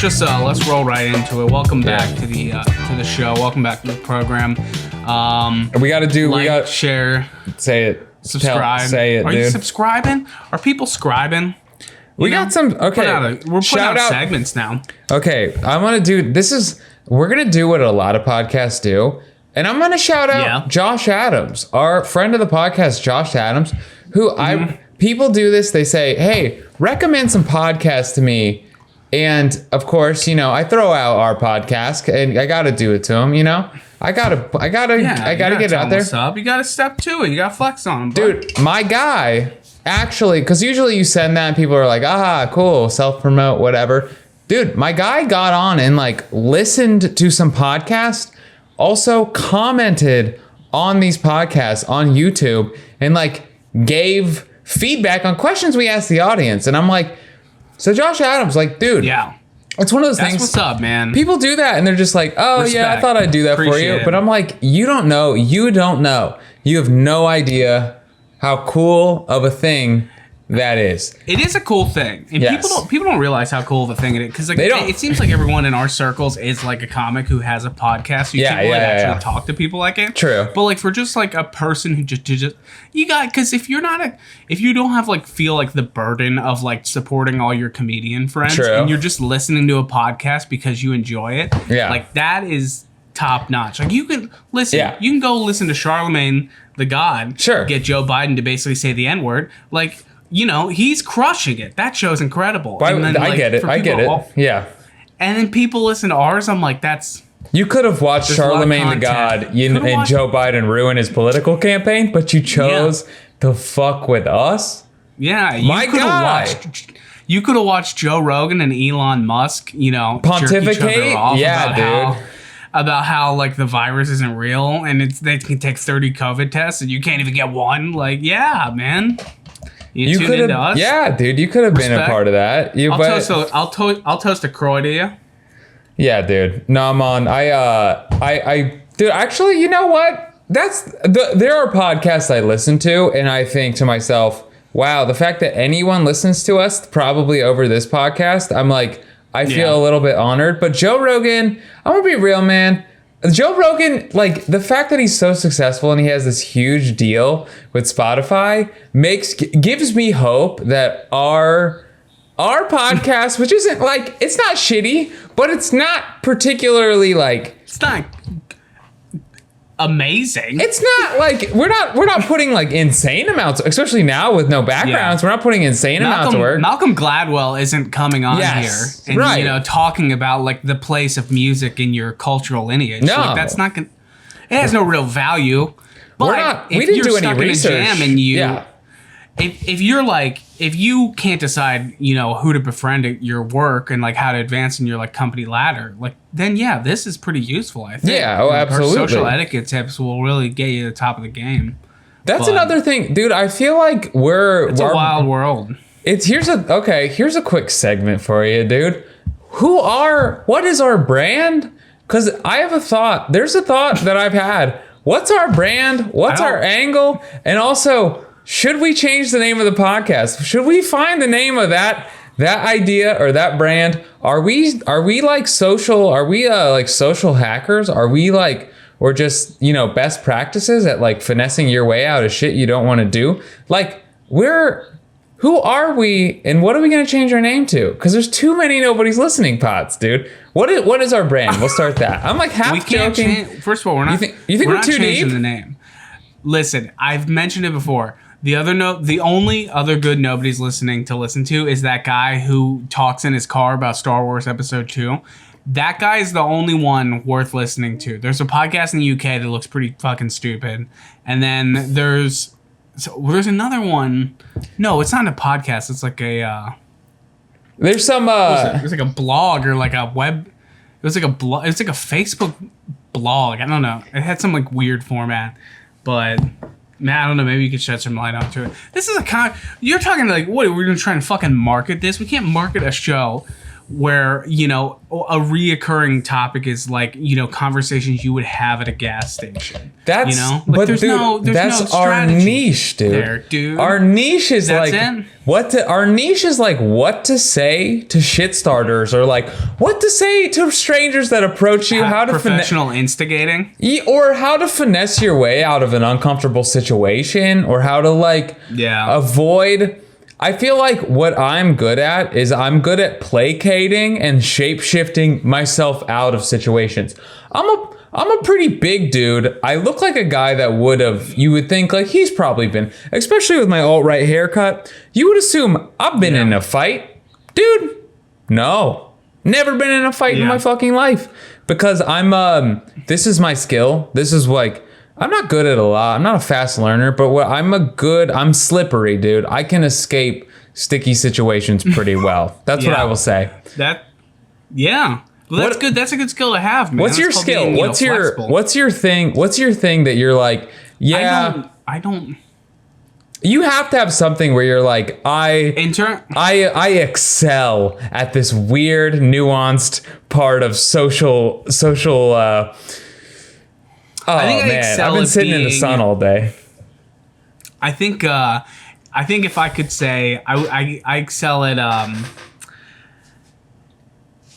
let's roll right into it. Welcome back to the show. Welcome back to the program. We got to do. Like, we got share. Say it. Subscribe. Say it, Are dude. you subscribing? Are people scribing? We got some. Okay. We're putting out segments now. Okay, I'm gonna do. We're gonna do what a lot of podcasts do, and I'm gonna shout out Josh Adams, our friend of the podcast, Josh Adams, who people do this. They say, "Hey, recommend some podcasts to me." And of course, I throw out our podcast, and I got to do it to him. I gotta get it out there. What's up? You gotta step to it. You gotta flex on him, dude. My guy, actually, because usually you send that, and people are like, cool, self promote, whatever. Dude, my guy got on and listened to some podcasts, also commented on these podcasts on YouTube, and gave feedback on questions we asked the audience, and I'm like. So Josh Adams, dude, it's one of those things. That's what's up, man. People do that, and they're just like, Respect. Yeah, I thought I'd do that for you. But I'm like, you don't know. You have no idea how cool of a thing that is. It is a cool thing, and people don't realize how cool of a thing it is, because it seems like everyone in our circles is like a comic who has a podcast. So actually talk to people like it. True, but for just a person who just because if you don't have feel the burden of supporting all your comedian friends, and you're just listening to a podcast because you enjoy it, that is top notch. You can listen. Yeah. You can go listen to Charlemagne the God. Sure. Get Joe Biden to basically say the N-word. He's crushing it. That show's incredible. I get it. Yeah. And then people listen to ours. I'm like, that's... You could have watched Charlemagne the God and Joe Biden ruin his political campaign, but you chose to fuck with us? Yeah. You could have watched Joe Rogan and Elon Musk, pontificate? About how the virus isn't real, and they can take 30 COVID tests and you can't even get one. Man. You could have, yeah, dude. You could have been a part of that. I'll toast a Croy to you. Yeah, dude. No, I'm on. Dude. Actually, you know what? There are podcasts I listen to, and I think to myself, wow, the fact that anyone listens to us probably over this podcast, I'm like, I feel a little bit honored. But Joe Rogan, I'm gonna be real, man. Joe Rogan, the fact that he's so successful and he has this huge deal with Spotify gives me hope that our podcast, which isn't it's not shitty, but it's not particularly it's not amazing. It's not we're not putting insane amounts, especially now with no backgrounds. We're not putting insane amounts of work. Malcolm Gladwell isn't coming on here and talking about the place of music in your cultural lineage. No, that's not gonna. It has no real value. But we didn't do any research. In a jam and if you can't decide who to befriend at your work and how to advance in your company ladder, then this is pretty useful, I think. Absolutely. Social etiquette tips will really get you to the top of the game. That's another thing, dude. I feel like it's a wild world. Here's a quick segment for you, dude. What is our brand? Because I have a thought. There's a thought that I've had. What's our brand? What's our angle? And also, should we change the name of the podcast? Should we find the name of that idea or that brand? Are we social? Are we social hackers? Are we or just best practices at finessing your way out of shit you don't want to do? Who are we, and what are we going to change our name to? Because there's too many nobody's listening pods, dude. What is our brand? We'll start that. I'm half joking. First of all, we're not. You think we're too changing deep? The name. Listen, I've mentioned it before. The only other good nobody's listening to listen to is that guy who talks in his car about Star Wars Episode 2. That guy is the only one worth listening to. There's a podcast in the UK that looks pretty fucking stupid, and then there's another one. No, it's not a podcast. It's there's some. It's a blog or a web. It was a blog. It's a Facebook blog. I don't know. It had some weird format, but. Man, I don't know. Maybe you could shed some light onto it. This is you're talking what? We're gonna try and fucking market this? We can't market a show. where, you know, a reoccurring topic is like, you know, conversations you would have at a gas station. That's, you know, like, but there's dude, no that's no our niche, dude. there, dude. Our niche is That's like it? our niche is like what to say to shit starters, or like what to say to strangers that approach you, how to professional instigating, or how to finesse your way out of an uncomfortable situation, or how to like avoid. I feel like what I'm good at is I'm good at placating and shape-shifting myself out of situations. I'm a pretty big dude. I look like a guy that you would think like he's probably been, especially with my alt-right haircut, you would assume I've been in a fight. Dude, no. Never been in a fight in my fucking life. Because this is my skill. This is like, I'm not good at a lot. I'm not a fast learner, but I'm slippery, dude. I can escape sticky situations pretty well. That's what I will say. Well, that's good. That's a good skill to have, man. What's your skill? Being, what's your thing? What's your thing that you're like, I don't. You have to have something where you're like, I excel at this weird, nuanced part of social. Oh man, I've been sitting in the sun all day. I think if I could say, I excel at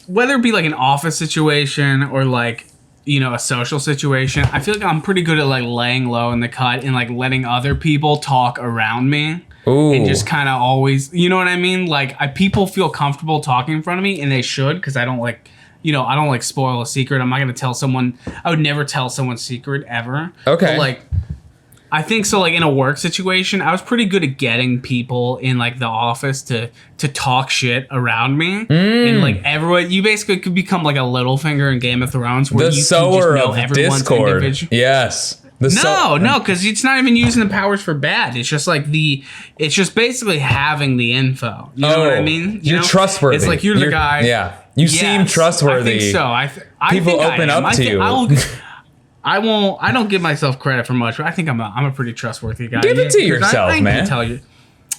whether it be like an office situation or like, you know, a social situation. I feel like I'm pretty good at like laying low in the cut and like letting other people talk around me. Ooh. And just kind of always, you know what I mean? Like people feel comfortable talking in front of me, and they should, because I don't like. You know, I don't like spoil a secret. I'm not gonna tell someone. I would never tell someone's secret ever. Okay. But like, I think so. Like in a work situation, I was pretty good at getting people in like the office to talk shit around me, and like everyone. You basically could become like a Littlefinger in Game of Thrones, where you can just know everyone's individual. Yes. No, because it's not even using the powers for bad. It's just like it's just basically having the info. You know what I mean? You're trustworthy. It's like you're the guy. Yeah. You seem trustworthy. I think so. People open up to you. I don't give myself credit for much, but I think I'm a pretty trustworthy guy. Give it to yourself, man.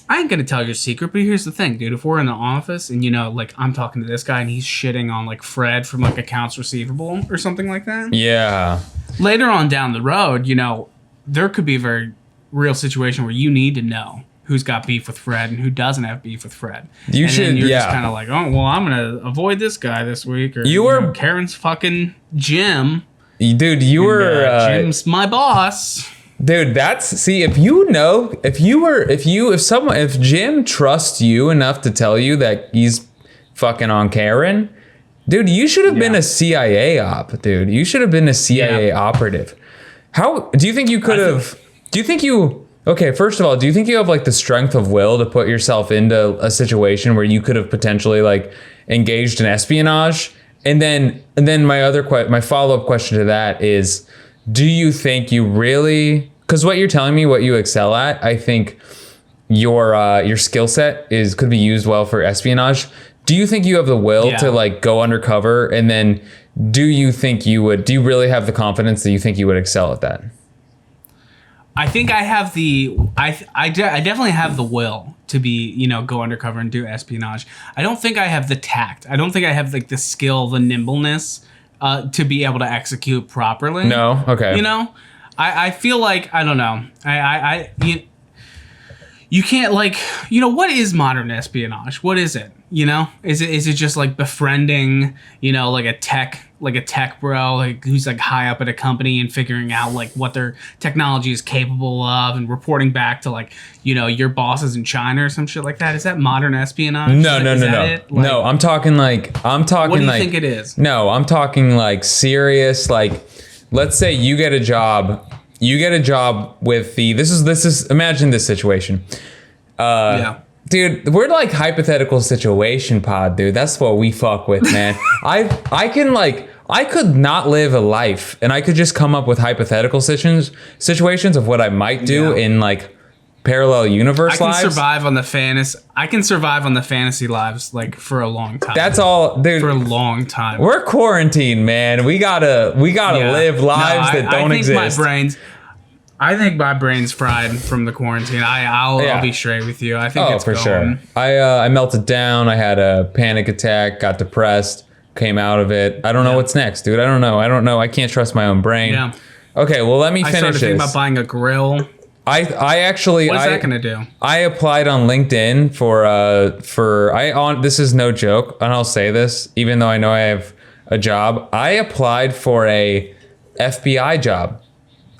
I ain't gonna tell your secret, but here's the thing, dude. If we're in the office and, you know, like I'm talking to this guy and he's shitting on like Fred from like accounts receivable or something like that. Yeah. Later on down the road, you know, there could be a very real situation where you need to know who's got beef with Fred and who doesn't have beef with Fred. You're just kind of like, oh, well, I'm going to avoid this guy this week. Or, you know, Karen's fucking Jim. Dude, Jim's my boss. Dude, if Jim trusts you enough to tell you that he's fucking on Karen, dude, you should have been a CIA op, dude. You should have been a CIA operative. How do you think you could have? Okay, first of all, do you think you have like the strength of will to put yourself into a situation where you could have potentially like engaged in espionage? And then my follow-up question to that is, do you think you really? Because what you're telling me, what you excel at, I think your skill set could be used well for espionage. Do you think you have the will to like go undercover? And then do you really have the confidence that you think you would excel at that? I think I have I definitely have the will to be, you know, go undercover and do espionage. I don't think I have the tact. I don't think I have like the skill, the nimbleness to be able to execute properly. No. Okay. You know, I feel like, I don't know. You can't, like, you know, what is modern espionage? What is it? You know, is it just like befriending, you know, like a tech bro, like who's like high up at a company and figuring out like what their technology is capable of and reporting back to, like, you know, your bosses in China or some shit like that? Is that modern espionage? No. No, I'm talking like what do you think it is? No, I'm talking like serious, like, let's say you get a job with this is imagine this situation. Dude, we're like hypothetical situation pod, dude. That's what we fuck with, man. I could not live a life, and I could just come up with hypothetical situations of what I might do in like parallel universe lives. I can survive on the fantasy lives like for a long time. That's all, dude. For a long time. We're quarantined, man. We gotta live lives that don't exist. I think my brain's fried from the quarantine. I'll be straight with you. I think it's for going. sure. I melted down. I had a panic attack. Got depressed. Came out of it. I don't know what's next, dude. I don't know. I can't trust my own brain. Yeah. Okay, well, let me finish I started thinking this. about buying a grill. I actually. What's that gonna do? I applied on LinkedIn this is no joke, and I'll say this even though I know I have a job. I applied for a FBI job.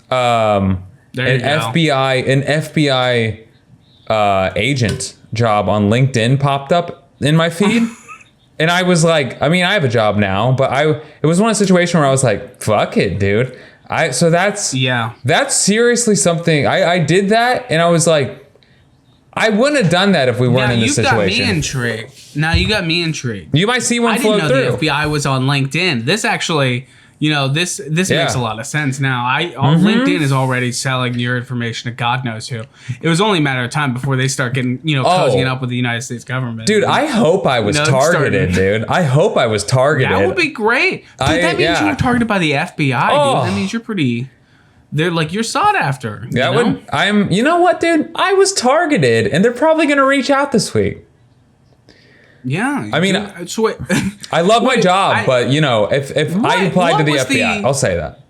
There you go. An FBI agent job on LinkedIn popped up in my feed. And I was like, I mean, I have a job now, but it was one situation where I was like, fuck it, dude. That's seriously something. I did that and I was like, I wouldn't have done that if we weren't in this situation. You got me intrigued. Now you got me intrigued. You might see one float through. I didn't know the FBI was on LinkedIn. This actually, this makes a lot of sense now. LinkedIn is already selling your information to God knows who. It was only a matter of time before they start getting, cozying up with the United States government. Dude, I hope I was targeted, dude. I hope I was targeted. That would be great. Dude, that means you were targeted by the FBI, dude. That means you're pretty... you're sought after. You know what, dude? I was targeted, and they're probably going to reach out this week. Yeah. I mean, I love my job, but if I applied to the FBI, I'll say that.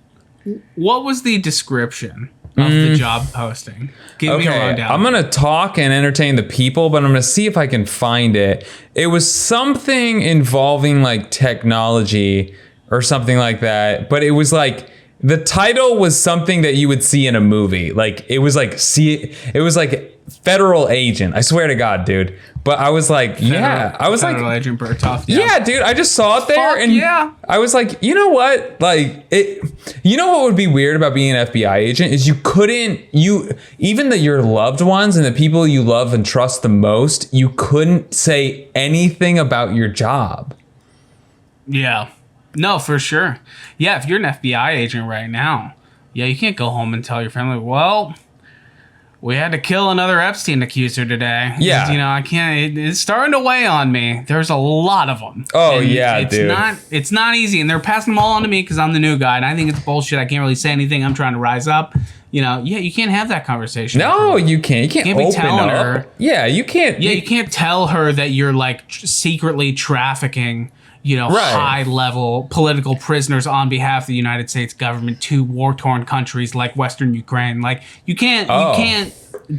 What was the description of the job posting? Give me a rundown. I'm going to talk and entertain the people, but I'm going to see if I can find it. It was something involving like technology or something like that, but it was like the title was something that you would see in a movie. Like it was like federal agent. I swear to God, dude. But I was like, federal agent Bertoff. Yeah, dude. I just saw it there, I was like, you know what? Like, what would be weird about being an FBI agent is even your loved ones and the people you love and trust the most, you couldn't say anything about your job. Yeah. No, for sure. Yeah, if you're an FBI agent right now, you can't go home and tell your family, well, we had to kill another Epstein accuser today. Yeah. I can't, it's starting to weigh on me. There's a lot of them. Oh, and dude. It's not easy. And they're passing them all on to me because I'm the new guy. And I think it's bullshit. I can't really say anything. I'm trying to rise up. You can't have that conversation. No, you can't. You can't be telling her. Yeah, you can't. Yeah, you can't tell her that you're like secretly trafficking high-level political prisoners on behalf of the United States government to war-torn countries like Western Ukraine. Like, you can't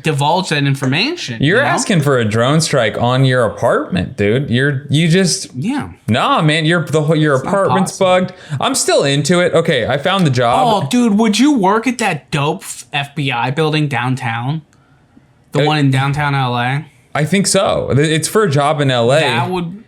divulge that information. You're asking for a drone strike on your apartment, dude. Nah, man, your apartment's bugged. I'm still into it. Okay, I found the job. Oh, dude, would you work at that dope FBI building downtown? The one in downtown LA? I think so. It's for a job in LA. That would...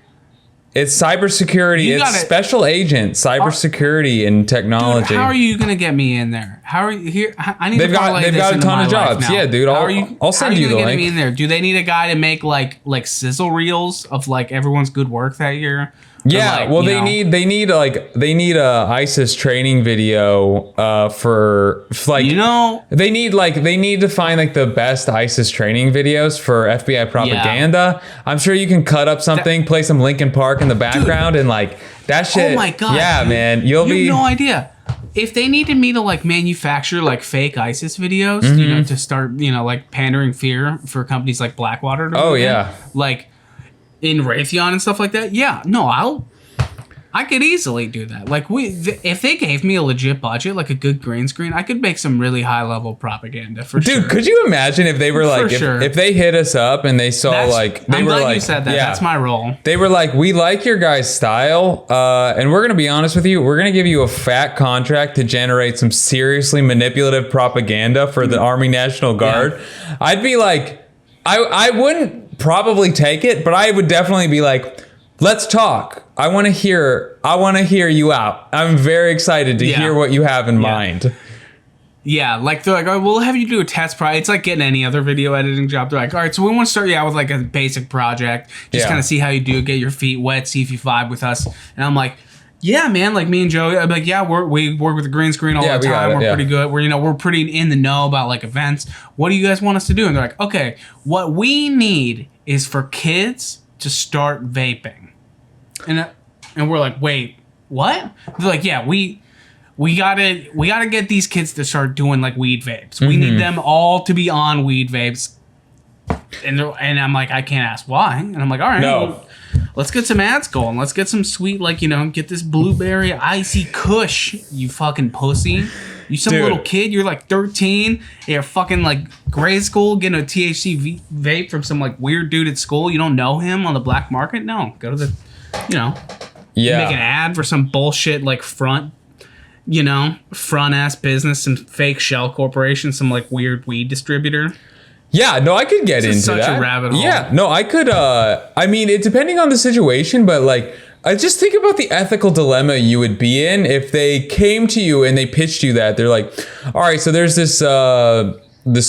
It's cybersecurity. It's special agent cybersecurity and technology. Dude, how are you gonna get me in there? How are you here? I need they've got a ton of jobs. Yeah, dude. I'll send you the link. How are you gonna get me in there? Do they need a guy to make like sizzle reels of like everyone's good work that year? Yeah, they need a ISIS training video for like they need to find like the best ISIS training videos for FBI propaganda. Yeah. I'm sure you can cut up something, play some Linkin Park in the background, and like that shit. Oh my God! Yeah, dude, man, you have no idea. If they needed me to like manufacture like fake ISIS videos, to start like pandering fear for companies like Blackwater. Like in Raytheon and stuff like that. Yeah, no, I could easily do that. Like if they gave me a legit budget, like a good green screen, I could make some really high level propaganda for sure. Dude, could you imagine if they were like, if they hit us up and they saw I'm glad you said that. Yeah, that's my role. They were like, we like your guys' style, and we're gonna be honest with you, we're gonna give you a fat contract to generate some seriously manipulative propaganda for the Army National Guard. Yeah. I'd be like, I wouldn't probably take it, but I would definitely be like, let's talk. I want to hear you out. I'm very excited to hear what you have in mind. Yeah, like they're like, oh, we'll have you do a test project. It's like getting any other video editing job. They're like, all right, so we want to start you out with like a basic project. Just kind of see how you do, get your feet wet, see if you vibe with us. And I'm like, yeah, man, like me and Joe, I'm like, yeah, we work with the green screen all the time. We're pretty good. We're pretty in the know about like events. What do you guys want us to do? And they're like, okay, what we need is for kids to start vaping. And we're like, wait, what? They're like, yeah, we we gotta get these kids to start doing like weed vapes. We need them all to be on weed vapes. And I'm like, I can't ask why. And I'm like, all right, well, let's get some ads going. Let's get some sweet, like, get this blueberry icy kush, you fucking pussy. You some little kid, you're like 13, you're fucking like grade school, getting a THC vape from some like weird dude at school. You don't know him on the black market? No, go to the, make an ad for some bullshit like front ass business, some fake shell corporation, some like weird weed distributor. Yeah, no, I could get into such that. A rabbit hole. Yeah, no, I could. I mean, it depending on the situation, but like, I just think about the ethical dilemma you would be in if they came to you and they pitched you that. They're like, all right, so there's this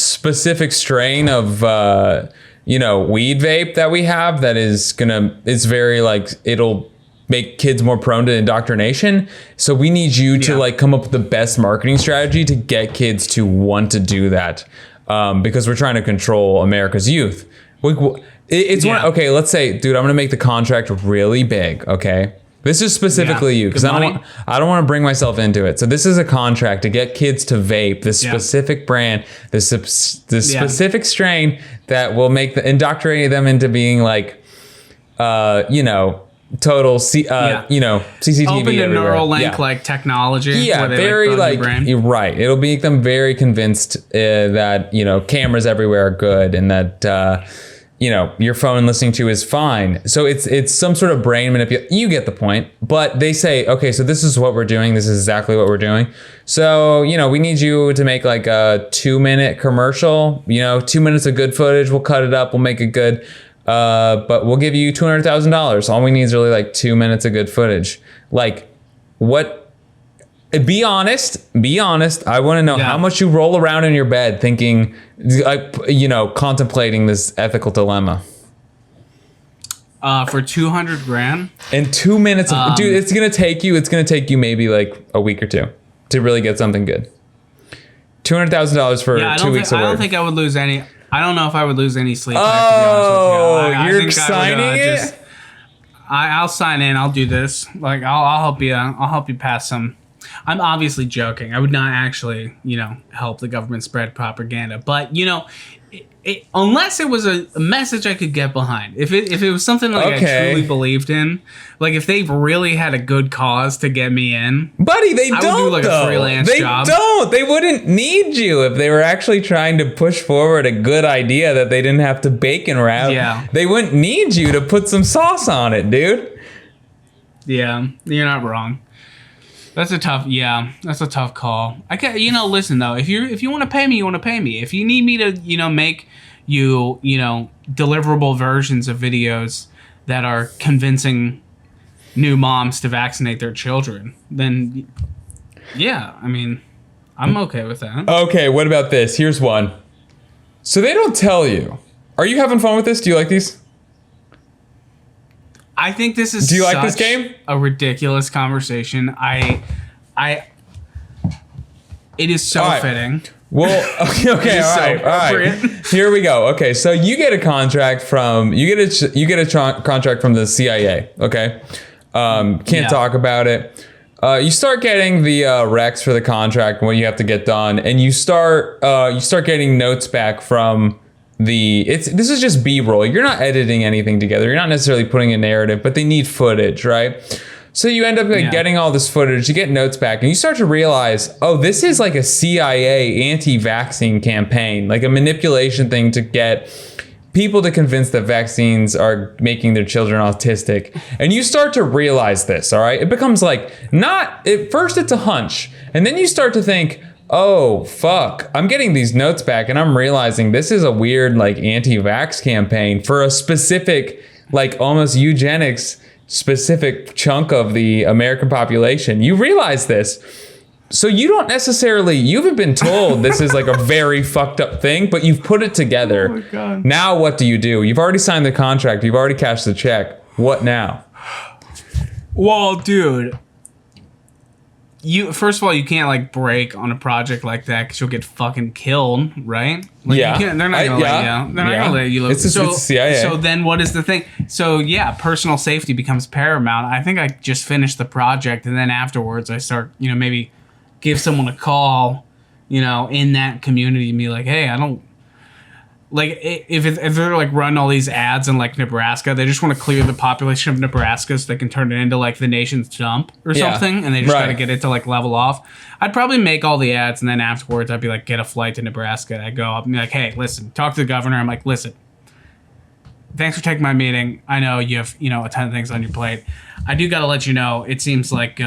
specific strain of weed vape that we have that it's very like, it'll make kids more prone to indoctrination. So we need you to like come up with the best marketing strategy to get kids to want to do that. Because we're trying to control America's youth. Okay, let's say, dude, I'm gonna make the contract really big. Okay, this is specifically you, because I don't want to bring myself into it. So this is a contract to get kids to vape this specific brand, this specific strain that will indoctrinate them into being like, total CCTV open to everywhere. Neuralink like technology. Yeah, very like you're right. It'll make them very convinced that cameras everywhere are good, and that your phone listening to is fine. So it's some sort of brain manipulation. You get the point. But they say, okay, so this is what we're doing. This is exactly what we're doing. So we need you to make like a 2-minute commercial. 2 minutes of good footage. We'll cut it up. We'll make it good. But we'll give you $200,000. All we need is really like 2 minutes of good footage. Like, what? Be honest. I want to know how much you roll around in your bed thinking, contemplating this ethical dilemma. For $200,000 in 2 minutes, dude, it's gonna take you maybe like a week or two to really get something good. $200,000 for 2 weeks of work. I don't think I would lose any. I don't know if I would lose any sleep. You're signing it? I'll sign in. I'll do this. Like I'll help you. I'll help you pass some. I'm obviously joking. I would not actually, help the government spread propaganda. But unless it was a message I could get behind. If it was something like I truly believed in, like if they really had a good cause to get me in, buddy, I would do like a freelance job. They don't. They wouldn't need you if they were actually trying to push forward a good idea that they didn't have to bacon wrap. Yeah. They wouldn't need you to put some sauce on it, dude. Yeah, you're not wrong. That's a tough call. I can, listen though, if you want to pay me, you want to pay me. If you need me to, make you, deliverable versions of videos that are convincing new moms to vaccinate their children, then I'm okay with that. Okay, what about this? Here's one. So they don't tell you. Are you having fun with this? Do you like these? I think this is. Do you like this game? A ridiculous conversation. It is so fitting. Well, okay, all right. Here we go. Okay, so you get a contract from contract from the CIA. Okay, can't talk about it. You start getting the recs for the contract, what you have to get done, and you start getting notes back from. This is just B-roll. You're not editing anything together. You're not necessarily putting a narrative, but they need footage, right? So you end up getting all this footage, you get notes back, and you start to realize, oh, this is like a CIA anti-vaccine campaign, like a manipulation thing to get people to convince that vaccines are making their children autistic. And you start to realize this, all right? It becomes like, at first it's a hunch, and then you start to think, oh, fuck, I'm getting these notes back and I'm realizing this is a weird like anti-vax campaign for a specific, like almost eugenics specific chunk of the American population. You realize this. So you haven't been told this is like a very fucked up thing, but you've put it together. Oh my God. Now what do? You've already signed the contract. You've already cashed the check. What now? Well, dude. First of all, you can't like break on a project like that because you'll get fucking killed, right? Like, they're not gonna let you. They're not gonna let you. It's CIA. So then, what is the thing? So personal safety becomes paramount. I think I just finished the project, and then afterwards, I start, maybe give someone a call, in that community and be like, hey, I don't like if they're like running all these ads in like Nebraska, they just want to clear the population of Nebraska so they can turn it into like the nation's dump or something, and they just got to get it to like level off. I'd probably make all the ads, and then afterwards I'd be like, get a flight to Nebraska. I'd go up and be like, hey, listen, talk to the governor. I'm like, listen, thanks for taking my meeting. I know you have a ton of things on your plate. I do got to let you know, it seems like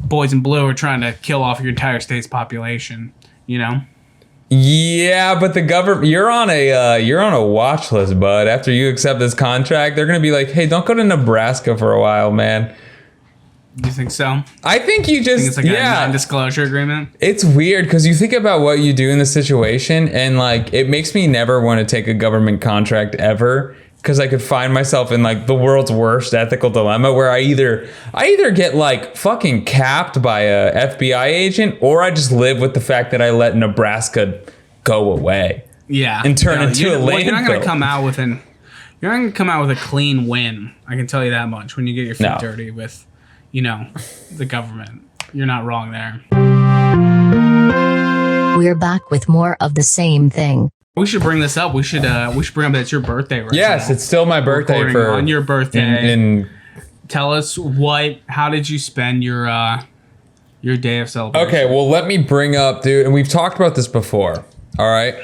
boys in blue are trying to kill off your entire state's population. Yeah, but the government, you're on a watch list, bud. After you accept this contract, they're gonna be like, hey, don't go to Nebraska for a while, man. You think so? I think you just it's like a non-disclosure agreement. It's weird because you think about what you do in the situation, and like it makes me never want to take a government contract ever, because I could find myself in like the world's worst ethical dilemma where I either get like fucking capped by a FBI agent, or I just live with the fact that I let Nebraska go away. Yeah. And turn into a landfill. You're not gonna come out with a clean win. I can tell you that much. When you get your feet dirty with, the government, you're not wrong there. We're back with more of the same thing. We should bring this up. We should bring up that it's your birthday right now. Yes, it's still my birthday. On your birthday. Tell us how did you spend your day of celebration? Okay, well, let me bring up, dude, and we've talked about this before. All right,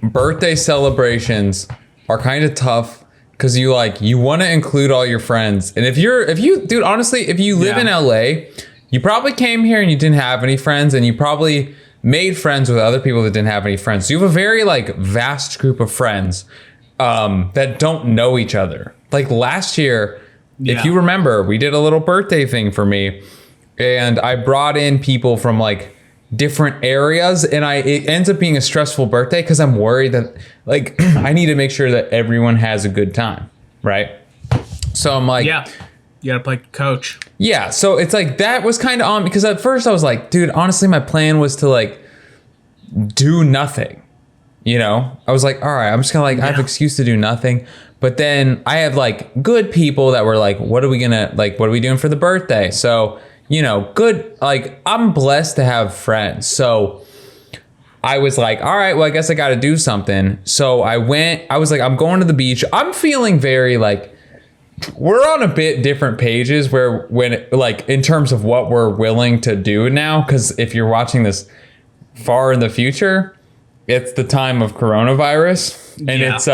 birthday celebrations are kind of tough because you want to include all your friends, and if you live in LA, you probably came here and you didn't have any friends, and you probably made friends with other people that didn't have any friends. So you have a very vast group of friends that don't know each other. Like last year, if you remember, we did a little birthday thing for me, and I brought in people from different areas, and it ends up being a stressful birthday because I'm worried that I need to make sure that everyone has a good time, right? So I'm like, yeah. You gotta play coach. Yeah, so it's that was kind of on, because at first I was like, dude, honestly, my plan was to do nothing. I was like, all right, I'm just gonna I have an excuse to do nothing. But then I have good people that were what are we doing for the birthday? So, good, I'm blessed to have friends. So I was like, all right, well, I guess I gotta do something. So I was like, I'm going to the beach. I'm feeling very we're on a bit different pages in terms of what we're willing to do now. Because if you're watching this far in the future, it's the time of coronavirus, and it's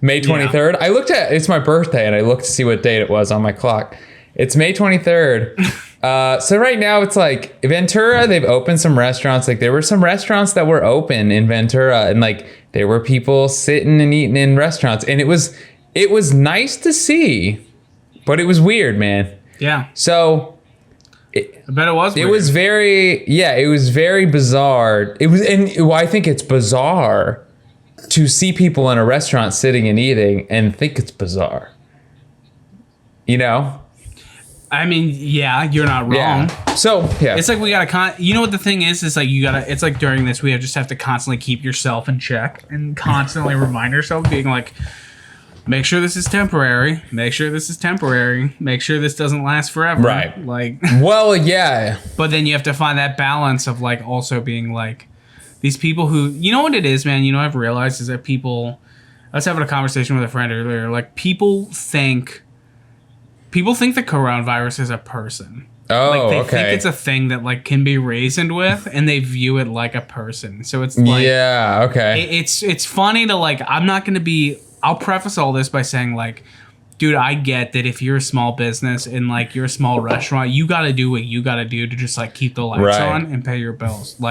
May 23rd. Yeah. It's my birthday, and I looked to see what date it was on my clock. It's May 23rd. So right now it's Ventura, they've opened some restaurants. There were some restaurants that were open in Ventura, and there were people sitting and eating in restaurants, and it was nice to see, but it was weird, man. Yeah. So I bet it was weird. It was very bizarre. I think it's bizarre to see people in a restaurant sitting and eating and think it's bizarre. I mean, yeah, you're not wrong. Yeah. So, yeah. It's we gotta you know what the thing is? It's it's during this, we just have to constantly keep yourself in check and constantly remind yourself, being make sure this is temporary. Make sure this is temporary. Make sure this doesn't last forever. Right. Well, yeah. But then you have to find that balance of also being these people who, you know what it is, man? I've realized is that I was having a conversation with a friend earlier. People think the coronavirus is a person. Oh, they okay. think it's a thing that can be reasoned with, and they view it like a person. So it's yeah, okay. It's funny to I'm not going to be. I'll preface all this by saying, dude, I get that if you're a small business and you're a small restaurant, you got to do what you got to do to just keep the lights on and pay your bills.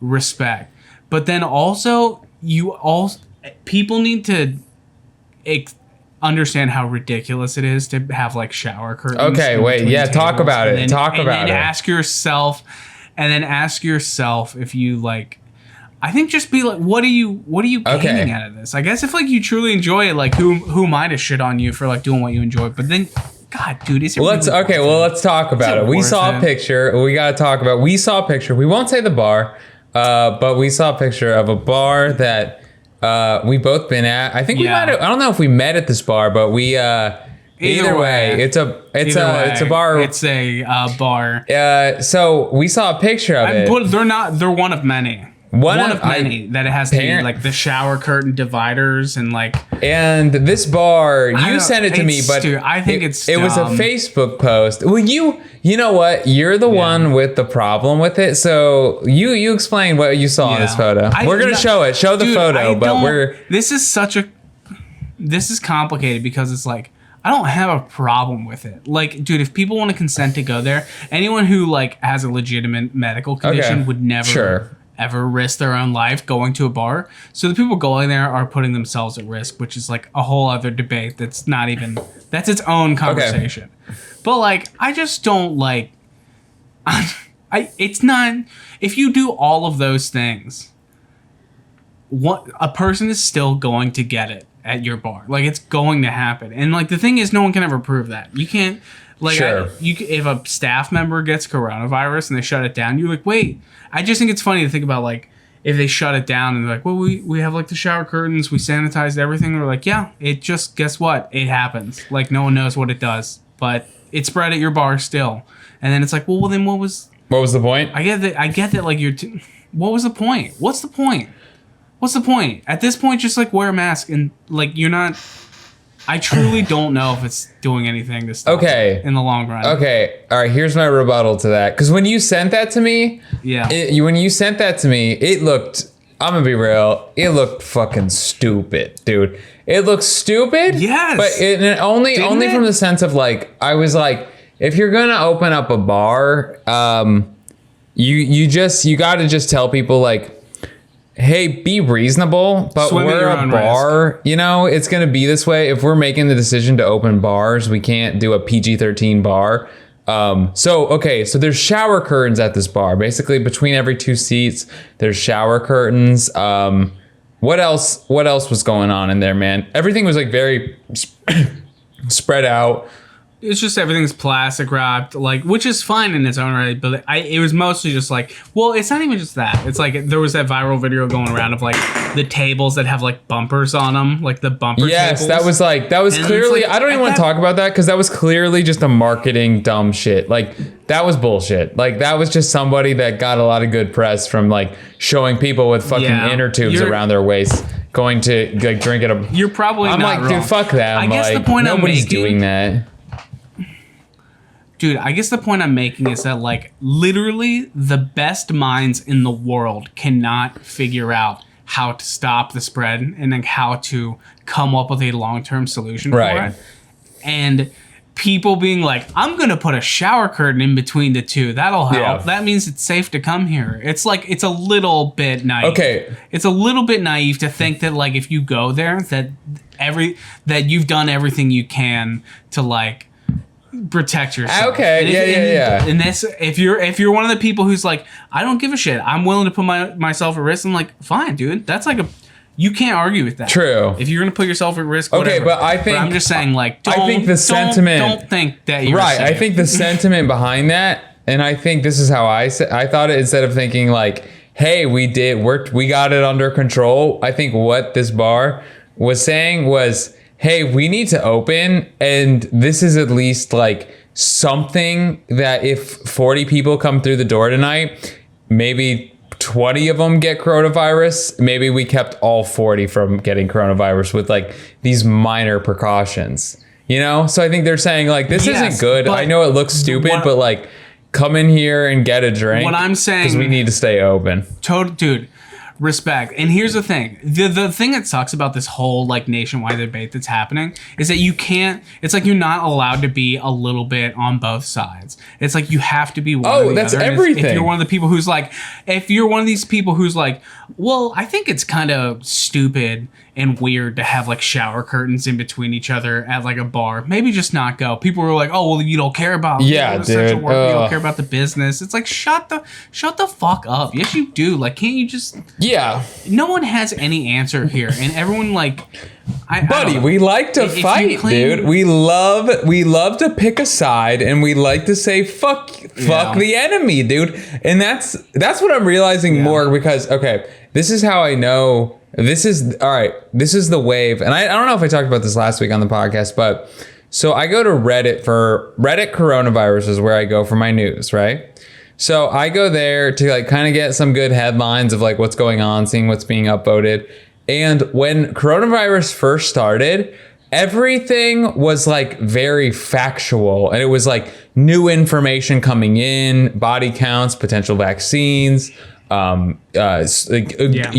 Respect. But then also, people need to understand how ridiculous it is to have shower curtains. Okay, wait, yeah, talk about it. Ask yourself if you I think just be what are you gaining out of this? I guess if you truly enjoy it, who am I to shit on you for doing what you enjoy? But then, God, dude, is it? Let's talk about it. We saw a picture. We gotta talk about. We saw a picture. We won't say the bar, but we saw a picture of a bar that we both been at. I think we might have. I don't know if we met at this bar, but we Either way, it's a bar. It's a bar. So we saw a picture of it. But they're one of many. One of many that it has to be like the shower curtain dividers and like. And this bar, you sent it to me, but I think it was a Facebook post. Well, you know what? You're the one with the problem with it. So you explain what you saw in this photo. We're gonna show it. Show the photo, but This is complicated because it's like. I don't have a problem with it. Like, dude, if people want to consent to go there, anyone who like has a legitimate medical condition would never ever risk their own life going to a bar. So the people going there are putting themselves at risk, which is like a whole other debate that's its own conversation. But like, I just don't like, it's not, if you do all of those things, a person is still going to get it at your bar. Like, it's going to happen. And like, the thing is, no one can ever prove that. You can't, like, if a staff member gets coronavirus and they shut it down, you're like, wait. I just think it's funny to think about, like, if they shut it down and they're like, well, we have like the shower curtains, we sanitized everything. We're like, yeah, it just, guess what? It happens. Like, no one knows what it does, but it spread at your bar still. And then it's like, well, then what was the point? I get that. Like, what was the point? What's the point? What's the point? At this point, just like wear a mask and like you're not. I truly don't know if it's doing anything to stop in the long run. Okay. All right. Here's my rebuttal to that. Because when you sent that to me, it looked. I'm gonna be real. It looked fucking stupid, dude. It looked stupid. Yes. But only from the sense of like, I was like, if you're gonna open up a bar, you got to just tell people like, hey, be reasonable, but we're a bar. Risk. You know, it's going to be this way. If we're making the decision to open bars, we can't do a PG-13 bar. So there's shower curtains at this bar. Basically, between every 2 seats, there's shower curtains. What else was going on in there, man? Everything was like very spread out. It's just everything's plastic wrapped, like, which is fine in its own right, but it was mostly just like, well, it's not even just that. It's like there was that viral video going around of like the tables that have like bumpers on them, like the bumper tables. That was clearly, like, I don't even want to talk about that because that was clearly just a marketing dumb shit. Like, that was bullshit. Like, that was just somebody that got a lot of good press from like showing people with fucking inner tubes around their waist going to like drink it. You're probably not wrong. Dude, fuck that. I guess the point nobody's doing that. Dude, I guess the point I'm making is that, like, literally the best minds in the world cannot figure out how to stop the spread and like how to come up with a long-term solution for it. And people being like, I'm going to put a shower curtain in between the two. That'll help. Yeah. That means it's safe to come here. It's like, it's a little bit naive. Okay. It's a little bit naive to think that, like, if you go there, that you've done everything you can to, like, protect yourself. Okay. And this, if you're one of the people who's like, I don't give a shit, I'm willing to put myself at risk, I'm like, fine, dude. That's like you can't argue with that. True. If you're gonna put yourself at risk, whatever. Okay, but I'm just saying, like, I think the sentiment. Don't think that you're safe. I think the sentiment behind that, and I think this is how I thought it, instead of thinking like, hey, we got it under control. I think what this bar was saying was, hey, we need to open, and this is at least like something that if 40 people come through the door tonight, maybe 20 of them get coronavirus. Maybe we kept all 40 from getting coronavirus with like these minor precautions, you know? So I think they're saying like, this isn't good. I know it looks stupid, but like, come in here and get a drink. What I'm saying, because we need to stay open. Dude. Respect. And here's the thing. The thing that sucks about this whole like nationwide debate that's happening is that you can't, it's like you're not allowed to be a little bit on both sides. It's like you have to be one or the that's other. Everything. If you're one of the people who's like, well, I think it's kind of stupid and weird to have like shower curtains in between each other at like a bar, maybe just not go. People were like, oh, well, you don't care about dude. You don't care about the business. It's like, shut the fuck up. Yes, you do. Like, can't you just... Yeah. No one has any answer here, and everyone like... we like to fight, dude. We love to pick a side, and we like to say fuck the enemy, dude. And that's what I'm realizing more because this is how I know this is all right. This is the wave, and I don't know if I talked about this last week on the podcast, but So I go to Reddit for Reddit coronavirus is where I go for my news, right? So I go there to like kind of get some good headlines of like what's going on, seeing what's being upvoted. And when coronavirus first started, everything was like very factual, and it was like new information coming in, body counts, potential vaccines, you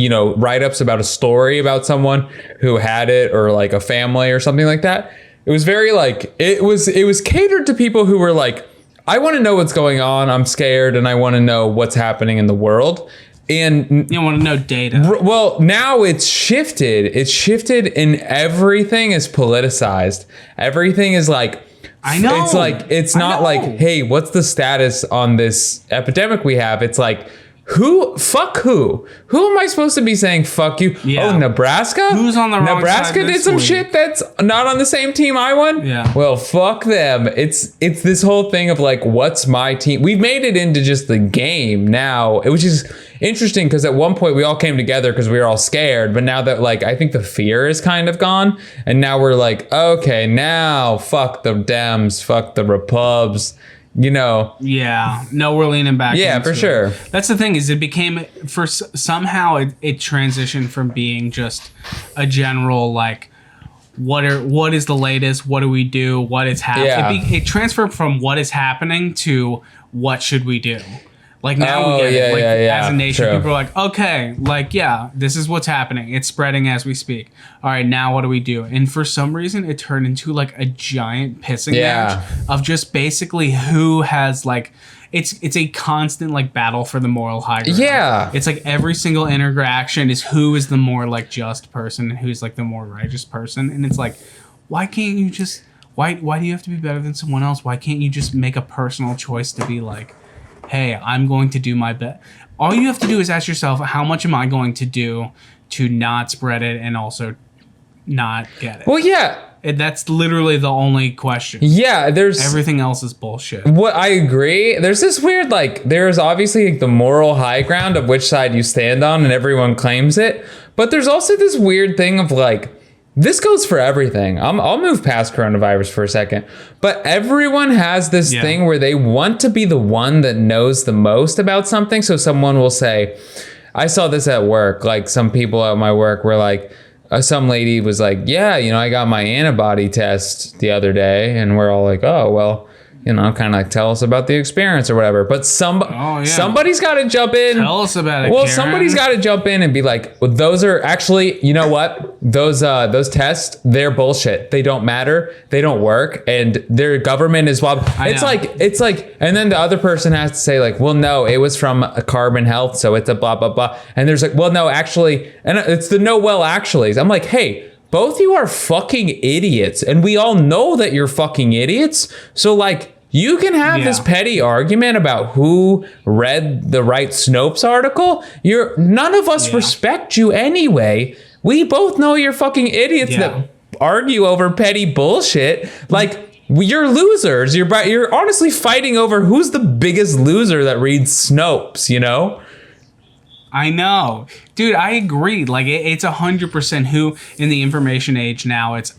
know, write-ups about a story about someone who had it, or like a family or something like that. It was very like, it was catered to people who were like, I want to know what's going on, I'm scared, and I want to know what's happening in the world. And you want to know data. Well, now it's shifted. It's shifted, and everything is politicized. Everything is like, I know. It's like, it's not like, hey, what's the status on this epidemic we have? It's like, fuck who? Who am I supposed to be saying fuck you? Yeah. Oh, Nebraska? Who's on the wrong Nebraska side did some week? shit that's not on the same team I won? Yeah. Well, fuck them. It's this whole thing of like, what's my team? We've made it into just the game now, which is interesting because at one point we all came together because we were all scared. But now that like, I think the fear is kind of gone. And now we're like, okay, now fuck the Dems, fuck the Repubs. You know. Yeah. No, we're leaning back. Yeah, into for sure. it. That's the thing, is it became, somehow it transitioned from being just a general like, what is the latest? What do we do? What is happening? Yeah. It transferred from what is happening to what should we do? Like now we get it. Like as a nation, true. people are like, okay, like, yeah, this is what's happening. It's spreading as we speak. All right, now what do we do? And for some reason, it turned into like a giant pissing match of just basically who has like, it's a constant like battle for the moral high ground. Yeah. It's like every single interaction is who is the more like just person and who's like the more righteous person. And it's like, why can't you just, why do you have to be better than someone else? Why can't you just make a personal choice to be like, hey, I'm going to do my best. All you have to do is ask yourself, how much am I going to do to not spread it and also not get it? Well, yeah. That's literally the only question. Yeah, there's everything else is bullshit. What I agree. There's this weird like, there's obviously like, the moral high ground of which side you stand on, and everyone claims it. But there's also this weird thing of like, this goes for everything. I'll move past coronavirus for a second. But everyone has this thing where they want to be the one that knows the most about something. So someone will say, I saw this at work. Like some people at my work were like, some lady was like, yeah, you know, I got my antibody test the other day. And we're all like, oh, well, you know, kind of like tell us about the experience or whatever. But somebody's got to jump in. Tell us about it. Well, Karen. Somebody's got to jump in and be like, well, those are actually, you know what? Those tests, they're bullshit. They don't matter. They don't work. And their government is it's like, and then the other person has to say like, well, no, it was from a Carbon Health, so it's a blah blah blah. And there's like, well, no, actually, and it's the no, well, actually. I'm like, hey. Both you are fucking idiots, and we all know that you're fucking idiots. So, like, you can have this petty argument about who read the right Snopes article. None of us respect you anyway. We both know you're fucking idiots that argue over petty bullshit. Like, you're losers. You're honestly fighting over who's the biggest loser that reads Snopes, you know? I know. Dude, I agree. Like, it's 100% who in the information age now, it's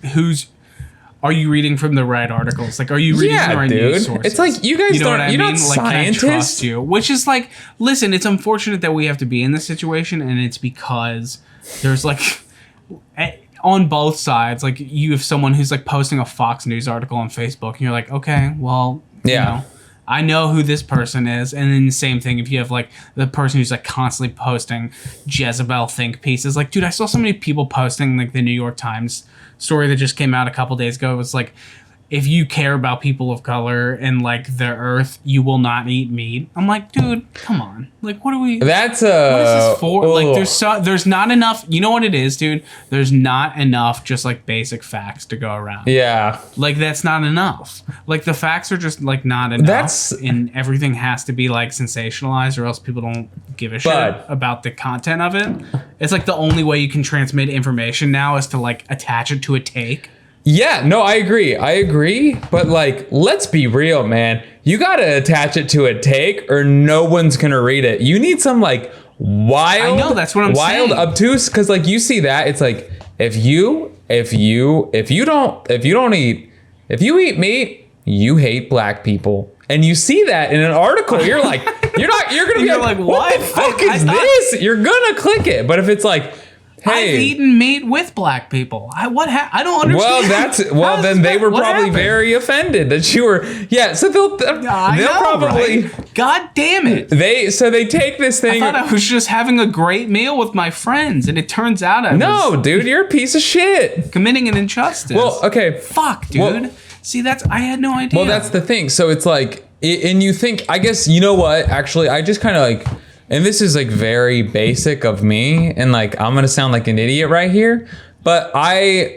are you reading from the right articles? Like, are you reading from the right news sources? It's like, you guys you're not like, scientists. Can I trust you? Which is like, listen, it's unfortunate that we have to be in this situation, and it's because there's like, on both sides, like, you have someone who's like posting a Fox News article on Facebook, and you're like, okay, well, you know, I know who this person is. And then the same thing if you have like the person who's like constantly posting Jezebel think pieces. Like, dude, I saw so many people posting like the New York Times story that just came out a couple days ago. It was like, if you care about people of color and like the earth, you will not eat meat. I'm like, dude, come on. Like, what are we? That's what is this for? Like, there's not enough. You know what it is, dude? There's not enough just like basic facts to go around. Yeah. Like, that's not enough. Like, the facts are just like not enough. And everything has to be like sensationalized, or else people don't give a shit about the content of it. It's like the only way you can transmit information now is to like attach it to a take. Yeah, no, I agree. But like, let's be real, man. You got to attach it to a take or no one's going to read it. You need some like wild, I know, that's what I'm saying. Obtuse. Cause like you see that it's like, if you don't if you eat meat, you hate black people. And you see that in an article, you're like, you're gonna be like, what the fuck is this? You're gonna click it. But if it's like, hey, I've eaten meat with black people. I don't understand. Then they were probably very offended that you were. Yeah, so they'll probably. Right? God damn it! They take this thing. I thought I was just having a great meal with my friends, and it turns out dude, you're a piece of shit. Committing an injustice. Well, okay, fuck, dude. Well, see, I had no idea. Well, that's the thing. So it's like, and you think, I guess, you know what? Actually, I just kind of like. And this is like very basic of me, and like I'm gonna sound like an idiot right here, but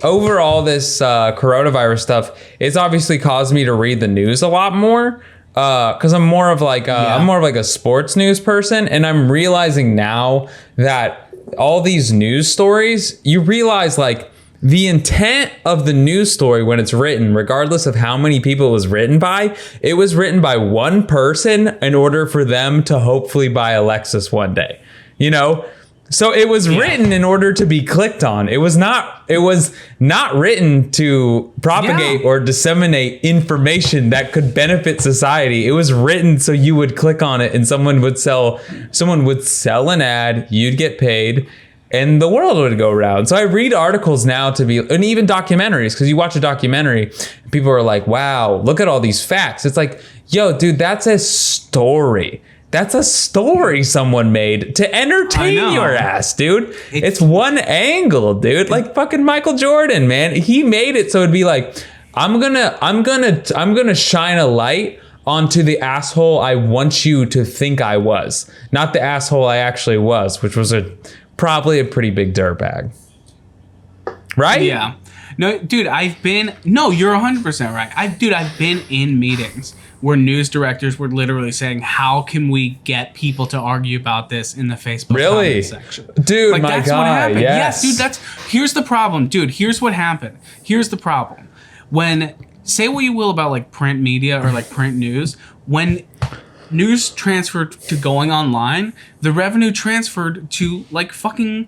over all this coronavirus stuff, it's obviously caused me to read the news a lot more, because I'm more of like a sports news person, and I'm realizing now that all these news stories, you realize like the intent of the news story when it's written, regardless of how many people it was written by, it was written by one person in order for them to hopefully buy a Lexus one day, you know? So it was written in order to be clicked on. It was not written to propagate or disseminate information that could benefit society. It was written so you would click on it and someone would sell an ad, you'd get paid, and the world would go around. So I read articles now and even documentaries, because you watch a documentary, and people are like, wow, look at all these facts. It's like, yo, dude, that's a story. That's a story someone made to entertain your ass, dude. It's one angle, dude. Like fucking Michael Jordan, man. He made it so it'd be like, I'm gonna shine a light onto the asshole I want you to think I was, not the asshole I actually was, which was probably a pretty big dirtbag. Right? Yeah. No, dude, you're 100% right. I've been in meetings where news directors were literally saying, how can we get people to argue about this in the Facebook comment section? Dude, like, my God, what happened. yes. Dude, here's the problem. Dude, here's what happened. Here's the problem. When, say what you will about like print media or like print news, when news transferred to going online, the revenue transferred to like fucking,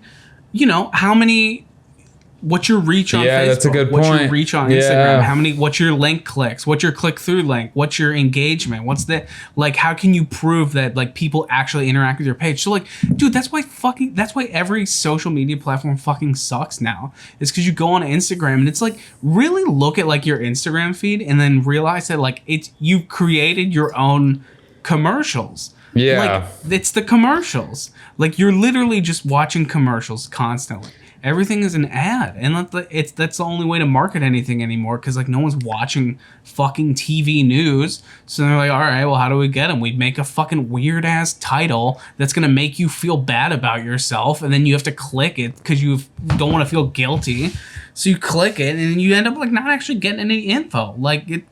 what's your reach on Facebook? That's a good what's point. Your reach on Instagram? What's your link clicks? What's your click through link? What's your engagement? What's the, like, how can you prove that like people actually interact with your page? So like, dude, that's why every social media platform fucking sucks now. It's because you go on Instagram and it's like, really look at like your Instagram feed and then realize that like you've created your own commercials. Yeah. Like, it's the commercials. Like, you're literally just watching commercials constantly. Everything is an ad. And that's the only way to market anything anymore, because, like, no one's watching fucking TV news. So they're like, all right, well, how do we get them? We make a fucking weird-ass title that's going to make you feel bad about yourself, and then you have to click it because you don't want to feel guilty. So you click it, and then you end up, like, not actually getting any info. Like, it...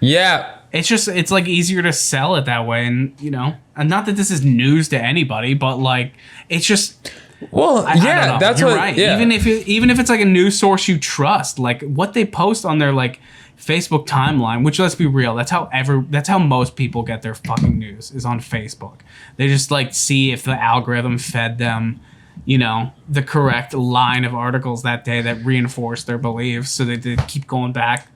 Yeah. It's like easier to sell it that way, and and not that this is news to anybody, but like it's just. Well, yeah, that's You're what. right. Yeah. Even if it's like a news source you trust, like what they post on their like Facebook timeline, which, let's be real, that's how most people get their fucking news, is on Facebook. They just like see if the algorithm fed them, the correct line of articles that day that reinforce their beliefs, so they keep going back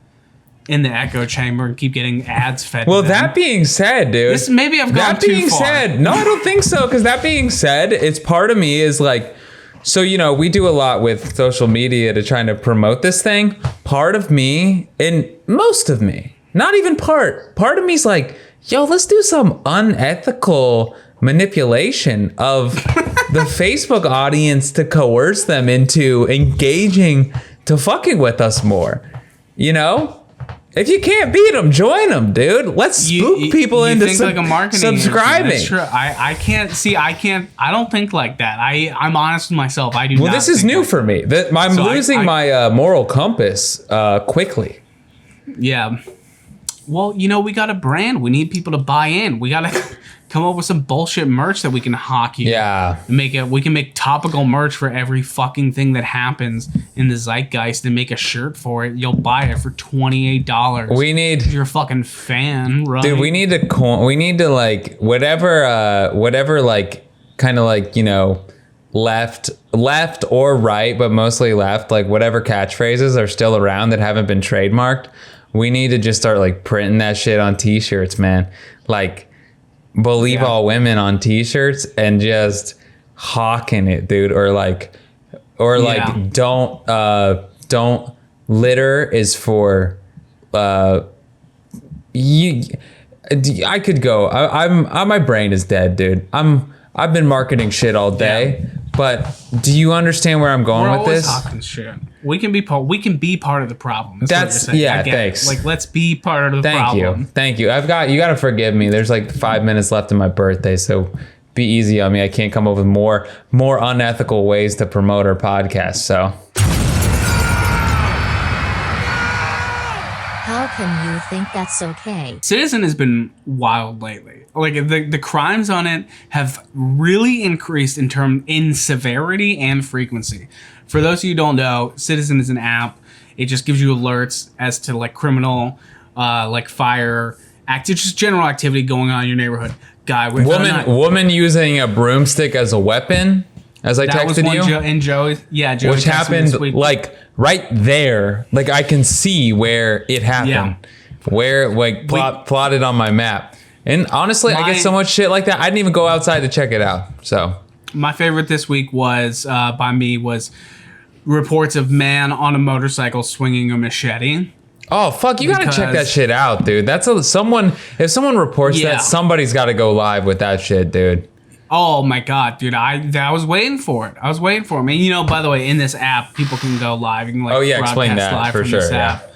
in the echo chamber and keep getting ads fed. Well, to them. that being said, dude, maybe I've gone too far. No, I don't think so. Because that being said, it's part of me is like, so we do a lot with social media to trying to promote this thing. Part of me, and most of me, not even part of me's like, yo, let's do some unethical manipulation of the Facebook audience to coerce them into engaging to fucking with us more. If you can't beat them, join them, dude. Let's spook people into like a marketing subscribing. That's true. I don't think like that. I'm honest with myself. I do. Well, this is new for me. I'm losing my moral compass quickly. Yeah. Well, we got a brand. We need people to buy in. We got to come up with some bullshit merch that we can hawk you. Yeah. We can make topical merch for every fucking thing that happens in the zeitgeist and make a shirt for it. You'll buy it for $28. We need... If you're a fucking fan, right? Dude, we need to like whatever like kind of like, left or right, but mostly left, like whatever catchphrases are still around that haven't been trademarked. We need to just start like printing that shit on t-shirts, man. Like believe all women on t-shirts and just hawking it, dude. Or like don't litter is for you. I could go. My brain is dead, dude. I've been marketing shit all day, but do you understand where I'm going with this? Talking shit. We can be part of the problem. That's thanks. Like, let's be part of the problem. Thank you. You got to forgive me. There's like 5 minutes left in my birthday, so be easy on me. I can't come up with more unethical ways to promote our podcast. So. How can you think that's okay? Citizen has been wild lately. Like the crimes on it have really increased in severity and frequency. For those of you who don't know, Citizen is an app. It just gives you alerts as to like criminal, like fire, just general activity going on in your neighborhood. Woman using a broomstick as a weapon. As I texted you, Joey which happened like right there. Like I can see where it happened, where like plotted on my map. And honestly, I get so much shit like that. I didn't even go outside to check it out. So my favorite this week was reports of man on a motorcycle swinging a machete. Oh fuck! You gotta check that shit out, dude. If someone reports that, somebody's got to go live with that shit, dude. Oh my god, dude! I was waiting for it. And by the way, in this app, people can go live. You can explain that live for sure. App.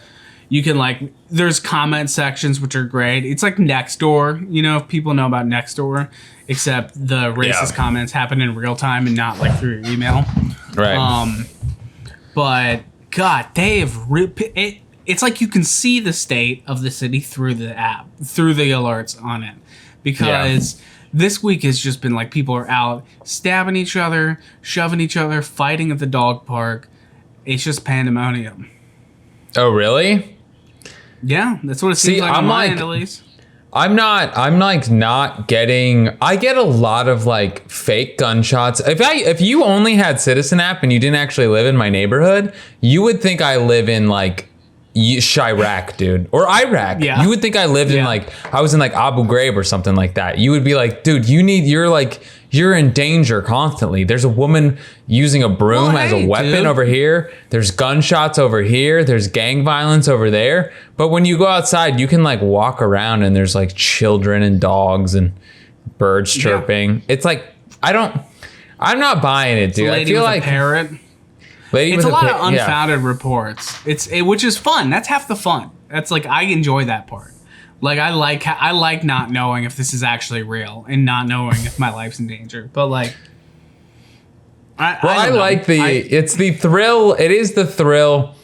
You can there's comment sections which are great. It's like Nextdoor. If people know about Nextdoor, except the racist comments happen in real time and not like through your email. Right. But God, they have it. It's like you can see the state of the city through the app, through the alerts on it, because. This week has just been like people are out stabbing each other, shoving each other, fighting at the dog park. It's just pandemonium. Oh, really? Yeah, that's what it seems like on my end, at least. I'm not getting. I get a lot of like fake gunshots. If you only had Citizen app and you didn't actually live in my neighborhood, you would think I live in like Chirac, dude, or Iraq. Yeah. You would think I lived in I was in like Abu Ghraib or something like that. You would be like, dude, you're in danger constantly. There's a woman using a broom as a weapon over here. There's gunshots over here. There's gang violence over there. But when you go outside, you can like walk around and there's like children and dogs and birds chirping. It's like, I'm not buying it, dude. I feel like a parrot. It's a lot of unfounded reports. Which is fun. That's half the fun. That's like I enjoy that part. Like I like not knowing if this is actually real and not knowing if my life's in danger. But like, it's the thrill. It is the thrill.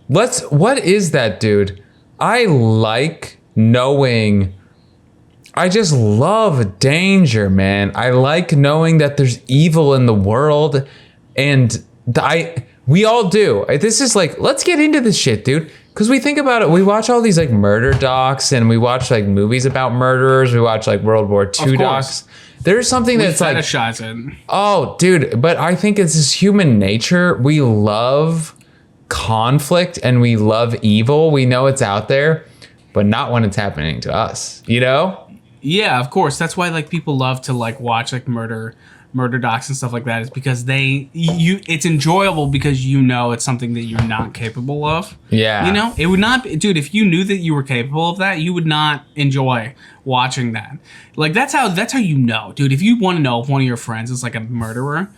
What is that, dude? I like knowing. I just love danger, man. I like knowing that there's evil in the world, and we all do. This is like, let's get into this shit, dude. Because we think about it. We watch all these like murder docs and we watch like movies about murderers. We watch like World War II docs. There's something that's like, it. Oh, dude. But I think it's just human nature. We love conflict and we love evil. We know it's out there, but not when it's happening to us, Yeah, of course. That's why like people love to like watch like murder docs and stuff like that, is because it's enjoyable because it's something that you're not capable of. Yeah. It would not be, dude, if you knew that you were capable of that, you would not enjoy watching that. Like that's how dude, if you want to know if one of your friends is like a murderer,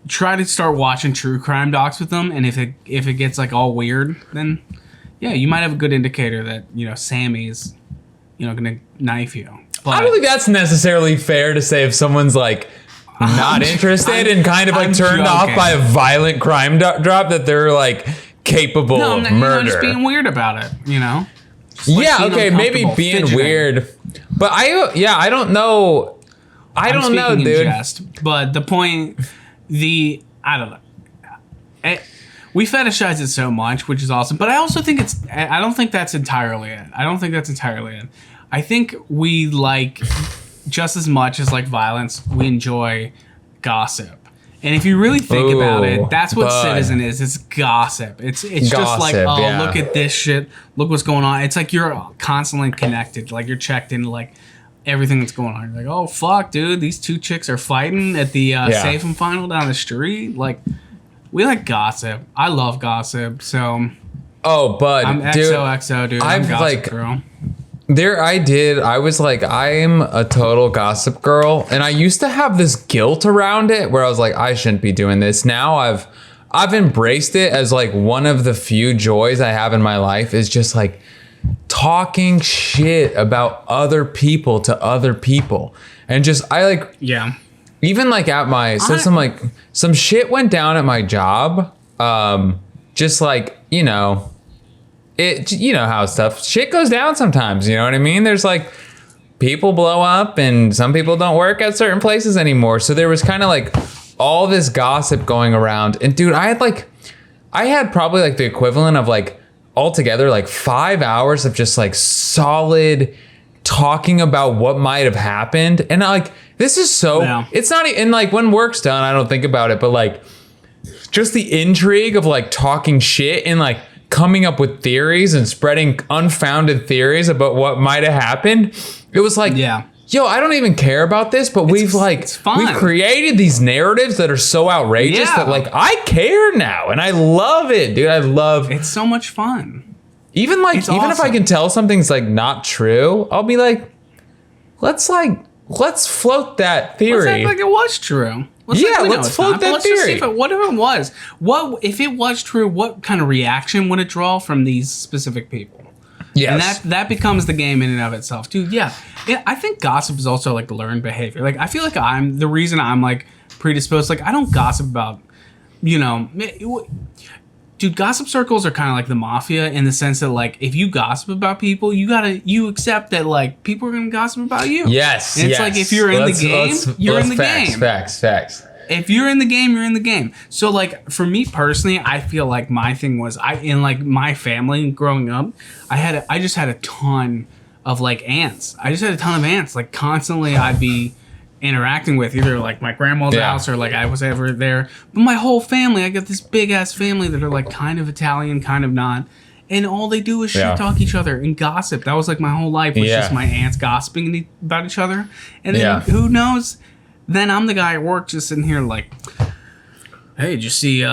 try to start watching true crime docs with them, and if it gets like all weird, then yeah, you might have a good indicator that, Sammy's gonna knife you. But I don't think that's necessarily fair to say if someone's like not interested and kind of like turned off by a violent crime drop that they're like capable of murder. Just being weird about it, okay, maybe being fidgeting. Weird, but I don't know. I don't know, dude. But the point, I don't know. We fetishize it so much, which is awesome. But I also think I don't think that's entirely it. I think we like, just as much as like violence, we enjoy gossip. And if you really think about it, that's what bud. Citizen is. It's gossip. It's just like, Gossip, oh, yeah. look at this shit. Look what's going on. It's like you're constantly connected. Like you're checked into like everything that's going on. You're like, oh fuck, dude, these two chicks are fighting at the Safe and Final down the street. Like, we like gossip. I love gossip. So, Oh, bud, I'm dude, XOXO, dude. I'm I've, gossip like, girl. I was like, I'm a total gossip girl, and I used to have this guilt around it where I was like, I shouldn't be doing this. Now I've embraced it as like one of the few joys I have in my life is just like talking shit about other people to other people. And just Yeah. even like at my some shit went down at my job. Just like, you know how shit goes down sometimes, you know what I mean? There's like people blow up and some people don't work at certain places anymore. So there was kind of like all this gossip going around. And dude, I had probably like the equivalent of like altogether like 5 hours of just like solid talking about what might have happened. And like, this is so, it's not, and like when work's done, I don't think about it, but like just the intrigue of like talking shit and like coming up with theories and spreading unfounded theories about what might have happened. It was like, yo, I don't even care about this, but we've created these narratives that are so outrageous that like I care now and I love it, dude. It's so much fun. Even if I can tell something's like not true, I'll be like, let's float that theory. Let's act like it was true. Let's float that theory. Just see what if it was? What if it was true? What kind of reaction would it draw from these specific people? Yes. And that becomes the game in and of itself, dude. Yeah. I think gossip is also like learned behavior. Like I feel like the reason I'm like predisposed. Like I don't gossip about, dude. Gossip circles are kind of like the mafia in the sense that like if you gossip about people, you accept that like people are gonna gossip about you. Yes. And it's like if you're in the game, you're in the game. Facts. If you're in the game, you're in the game. So like for me personally, I feel like my thing was in like my family growing up, I just had a ton of like aunts. I just had a ton of aunts. Like constantly I'd be interacting with either like my grandma's house or like I was ever there. But my whole family, I got this big ass family that are like kind of Italian, kind of not. And all they do is shit talk each other and gossip. That was like my whole life was just my aunts gossiping about each other. And then who knows? Then I'm the guy at work just sitting here like, hey, did you see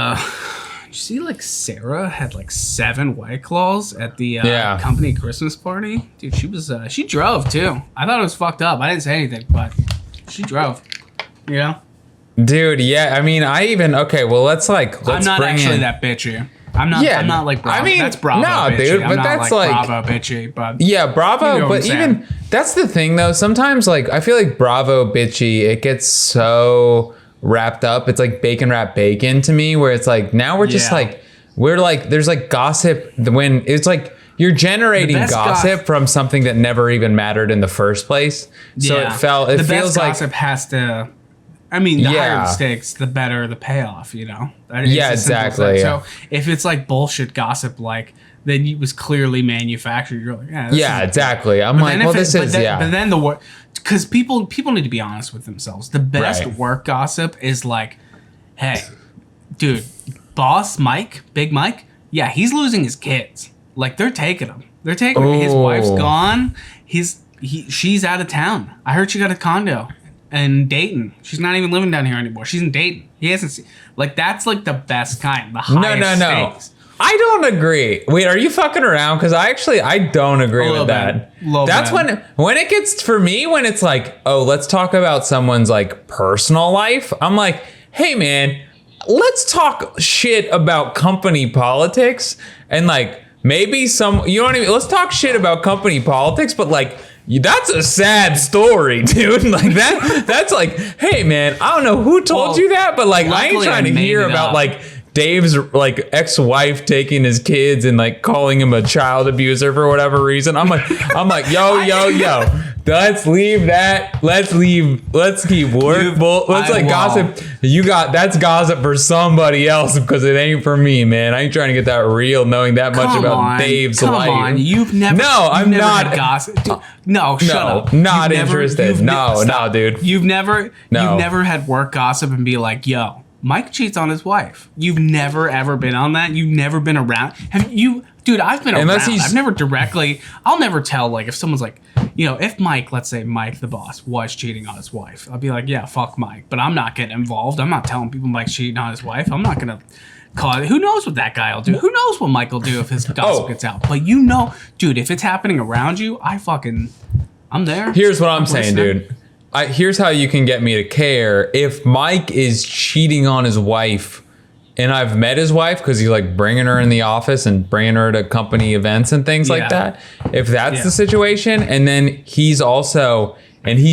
like Sarah had like 7 White Claws at the company Christmas party? Dude, she drove too. I thought it was fucked up. I didn't say anything, but she drove. You know? Dude, yeah. I mean, let's I'm not actually that bitchy. I'm not like Bravo. I mean, that's Bravo. No, bitchy. Dude, but I'm that's not like Bravo bitchy, but Bravo. You know but even that's the thing though. Sometimes like I feel like Bravo bitchy. It gets so wrapped up. It's like bacon wrap bacon to me. Where it's like now we're just like there's like gossip when it's like you're generating gossip from something that never even mattered in the first place. So it feels like gossip has to. I mean, the higher the stakes, the better the payoff, you know? Exactly. So if it's like bullshit gossip, like, then it was clearly manufactured. You're like, exactly. I'm like, well, this is, But then the work, because people need to be honest with themselves. The best work gossip is like, hey, dude, boss Mike, Big Mike, he's losing his kids. Like, they're taking him. His wife's gone. She's out of town. I heard she got a condo. And Dayton. She's not even living down here anymore. She's in Dayton. He hasn't seen... Like, that's, like, the best kind. The highest stakes. I don't agree. Wait, are you fucking around? Because I don't agree with that. That's when it gets... For me, when it's like, oh, let's talk about someone's, like, personal life. I'm like, hey, man, let's talk shit about company politics. And, like, maybe you know what I mean? Let's talk shit about company politics, but, like... That's a sad story, dude. Like that's like, hey man, I don't know who told you that, but like I ain't trying to hear about like Dave's like ex-wife taking his kids and like calling him a child abuser for whatever reason. I'm like, yo. Let's leave that. Let's keep work. Let's like gossip. That's gossip for somebody else because it ain't for me, man. I ain't trying to get that real, knowing that much about Dave's life. Come on, you've never. No, I'm not. Gossip. No, shut up. Not interested. No, dude. You've never had work gossip and be like, yo, Mike cheats on his wife. You've never ever been on that. You've never been around. Have you, dude? I've been Unless around. he's- I've never directly. I'll never tell. Like if someone's like, if Mike, let's say Mike the boss was cheating on his wife, I'll be like, yeah, fuck Mike. But I'm not getting involved. I'm not telling people Mike's cheating on his wife. I'm not gonna call it. Who knows what that guy will do? Who knows what Mike will do if his gossip gets out? But dude, if it's happening around you, I'm there. Here's what I'm saying, listening. dude. Here's how you can get me to care. If Mike is cheating on his wife, and I've met his wife because he's like bringing her in the office and bringing her to company events and things like that. If that's the situation, and then he's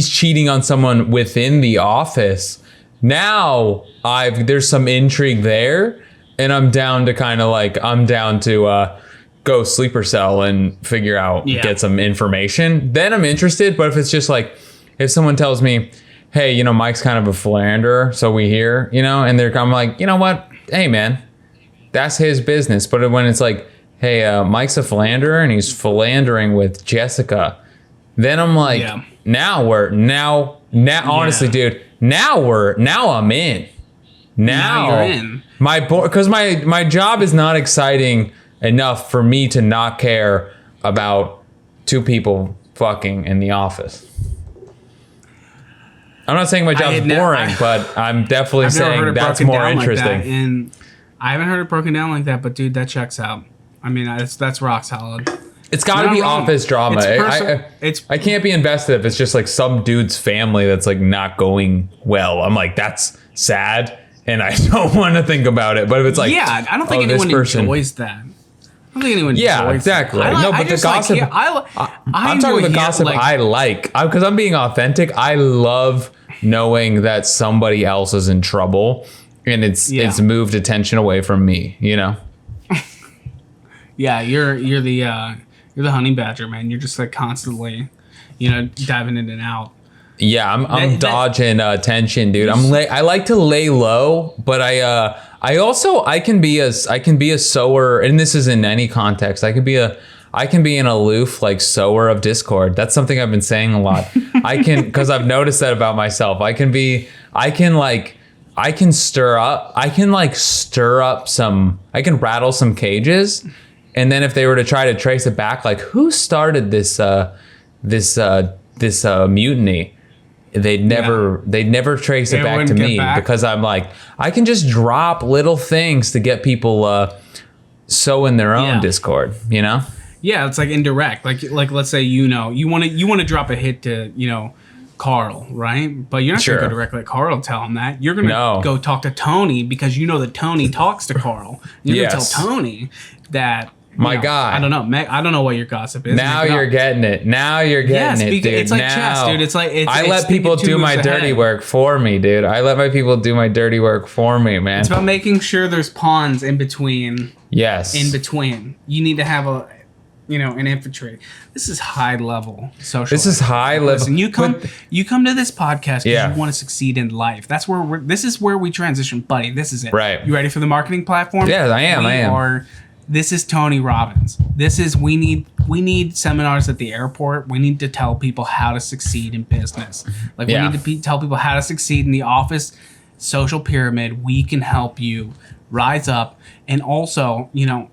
cheating on someone within the office, now there's some intrigue there, and I'm down to go sleeper cell and figure out, get some information. Then I'm interested. But if it's just like, if someone tells me, hey, Mike's kind of a philanderer, so we hear, and I'm like, you know what? Hey, man, that's his business. But when it's like, hey, Mike's a philanderer and he's philandering with Jessica, then I'm like, honestly, dude, now I'm in. Now you're in. Because my job is not exciting enough for me to not care about two people fucking in the office. I'm not saying my job's boring, but I'm definitely saying that's more interesting. Like I haven't heard it broken down like that, but dude, that checks out. I mean, that's rock solid. It's got to be office drama. I can't be invested if it's just like some dude's family that's like not going well. I'm like, that's sad, and I don't want to think about it. But if it's like, I don't think anyone enjoys that. I don't think anyone enjoys exactly. That. No, but the gossip. I'm talking about the gossip I like. Because I'm being authentic. I love knowing that somebody else is in trouble, and it's moved attention away from me. Yeah, you're the honey badger, man. You're just like constantly, diving in and out. Yeah, I'm dodging attention, dude. I like to lay low, but I can be a sower, and this is in any context. I can be an aloof like sower of discord. That's something I've been saying a lot. Because I've noticed that about myself. I can rattle some cages, and then if they were to try to trace it back, like who started this mutiny, they'd never trace it back to me because I'm like, I can just drop little things to get people sow in their own discord, Yeah, it's like indirect. Like let's say you want to drop a hit to Carl, right? But you're not gonna go directly at Carl, tell him that. You're gonna go talk to Tony because that Tony talks to Carl. You're gonna tell Tony that. My guy. I don't know. I don't know what your gossip is. Now you're getting it. Dude. It's like chess, dude. It's like I let people do my dirty work for me, dude. I let my people do my dirty work for me, man. It's about making sure there's pawns in between. Yes. In between, you need to have an infantry. This is high level social. This is high level. Listen, you come to this podcast because you want to succeed in life. That's where this is where we transition, buddy. This is it. Right. You ready for the marketing platform? Yeah, I am. This is Tony Robbins. We need seminars at the airport. We need to tell people how to succeed in business. We need to tell people how to succeed in the office social pyramid. We can help you rise up and also,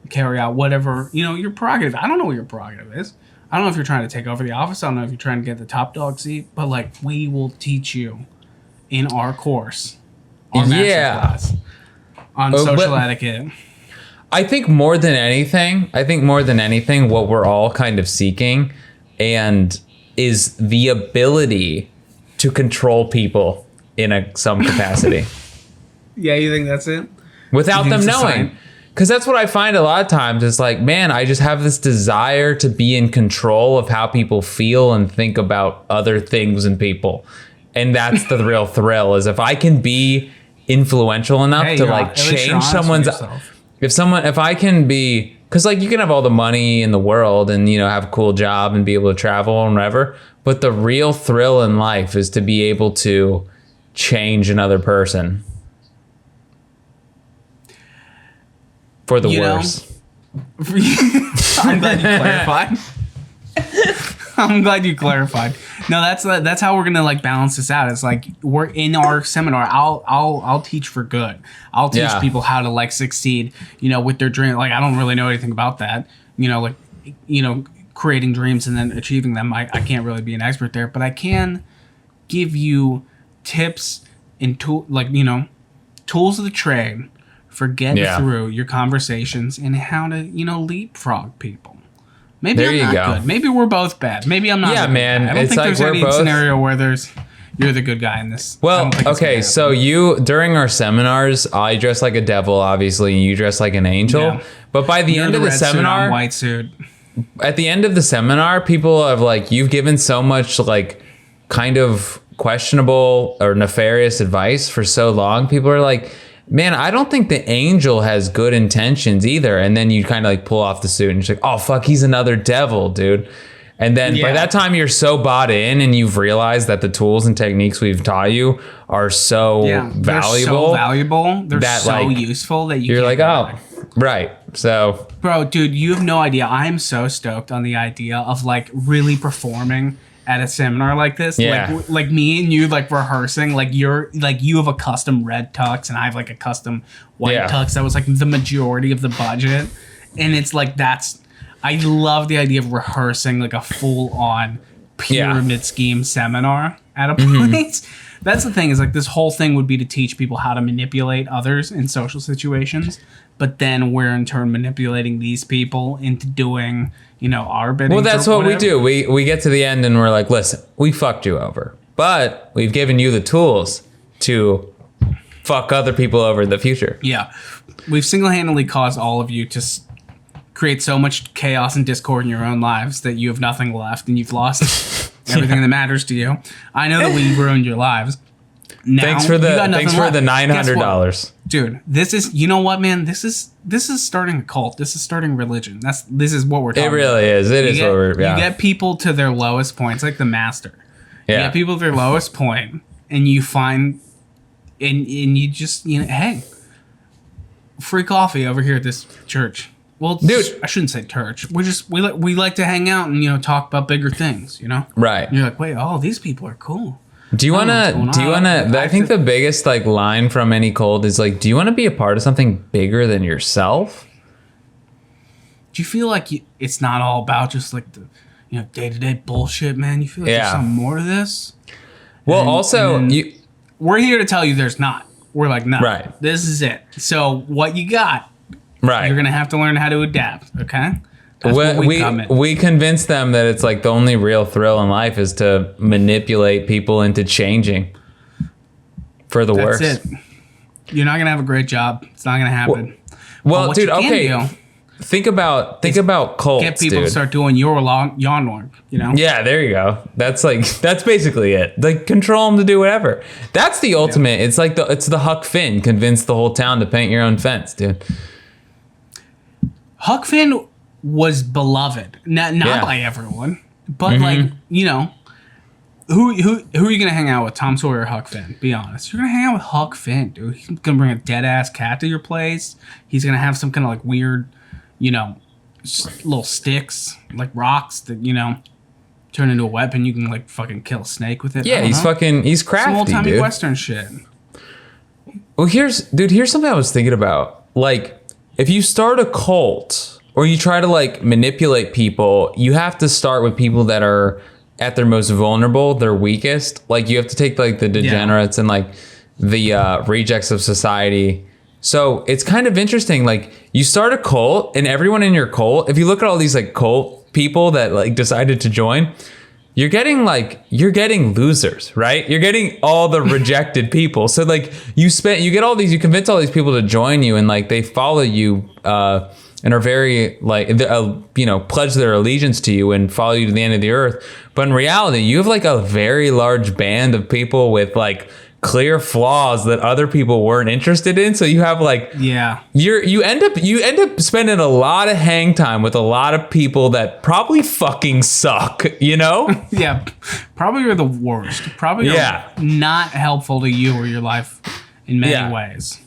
carry out whatever, your prerogative. I don't know what your prerogative is. I don't know if you're trying to take over the office. I don't know if you're trying to get the top dog seat, but we will teach you in our course, our master's class on social etiquette. I think more than anything, what we're all kind of seeking is the ability to control people in some capacity. Yeah, you think that's it? Without them knowing. Because that's what I find a lot of times. It's like, man, I just have this desire to be in control of how people feel and think about other things and people. And that's the real thrill, is if I can be influential enough to change someone's... If I can be, because you can have all the money in the world and have a cool job and be able to travel and whatever, but the real thrill in life is to be able to change another person for the worse. I'm glad you clarified. I'm glad you clarified. No, that's how we're gonna like balance this out. It's like we're in our seminar. I'll teach for good. I'll teach people how to like succeed. With their dream. Like I don't really know anything about that. Creating dreams and then achieving them. I can't really be an expert there, but I can give you tips and tools of the trade for getting through your conversations and how to leapfrog people. Maybe there I'm not good. Maybe we're both bad. Maybe I'm not. Yeah, man. I don't think there's any scenario where you're the good guy in this. Well, okay. So during our seminars, I dress like a devil, obviously, and you dress like an angel. Yeah. But by the end of the seminar, white suit. At the end of the seminar, people have like, you've given so much like kind of questionable or nefarious advice for so long. People are like, man, I don't think the angel has good intentions either. And then you kind of like pull off the suit and you're like, oh, fuck, he's another devil, dude. And then by that time you're so bought in and you've realized that the tools and techniques we've taught you are so valuable. They're so valuable. They're so useful that you're like, oh, right. So, bro, dude, you have no idea. I'm so stoked on the idea of like really performing at a seminar like this. Like me and you like rehearsing, like you have a custom red tux and I have like a custom white tux that was like the majority of the budget. And it's like I love the idea of rehearsing like a full on pyramid scheme seminar at a place. That's the thing, is like this whole thing would be to teach people how to manipulate others in social situations, but then we're in turn manipulating these people into doing our bidding. Well, that's what we do. We get to the end and we're like, listen, we fucked you over, but we've given you the tools to fuck other people over in the future. Yeah. We've single-handedly caused all of you to create so much chaos and discord in your own lives that you have nothing left and you've lost everything that matters to you. I know that we ruined your lives. Now, thanks for the $900. Dude, this is, you know what, man? This is starting a cult. This is starting religion. This is what we're talking about. It really is. It is what we're, You get people to their lowest points, like the master. You get people to their lowest point, and you find, and you just, hey, free coffee over here at this church. Well, dude, I shouldn't say church. We like to hang out and talk about bigger things, Right. And you're like, wait, these people are cool. Do you wanna? I think the biggest like line from any cult is like, do you want to be a part of something bigger than yourself? Do you feel like it's not all about just like the day-to-day bullshit, man? You feel like there's something more to this? Well, we're here to tell you there's not. We're like, no, right. This is it. So what you got? Right. You're gonna have to learn how to adapt. Okay. We convince them that it's like the only real thrill in life is to manipulate people into changing for the worse. That's it. You're not gonna have a great job. It's not gonna happen. Well, dude, okay. Think about cults. Get people to start doing your yawn work. Yeah, there you go. That's basically it. Like, control them to do whatever. That's the ultimate. It's like it's the Huck Finn. Convince the whole town to paint your own fence, dude. Huck Finn was beloved, not by everyone, but like who are you gonna hang out with? Tom Sawyer or Huck Finn? Be honest. You're gonna hang out with Huck Finn, dude. He's gonna bring a dead ass cat to your place. He's gonna have some kind of like weird, little sticks, like rocks that turn into a weapon. You can like fucking kill a snake with it. Yeah, he's crafty, some old-timey dude. Western shit. Well, here's something I was thinking about. Like, if you start a cult or you try to like manipulate people, you have to start with people that are at their most vulnerable, their weakest. Like, you have to take like the degenerates and like the rejects of society. So it's kind of interesting. Like, you start a cult and everyone in your cult, if you look at all these like cult people that like decided to join, you're getting losers, right? You're getting all the rejected people. So like you convince all these people to join you and like they follow you, and are very like, pledge their allegiance to you and follow you to the end of the earth. But in reality, you have like a very large band of people with like clear flaws that other people weren't interested in. So you have like, you end up spending a lot of hang time with a lot of people that probably fucking suck, Yeah, probably are the worst. Probably are not helpful to you or your life in many ways.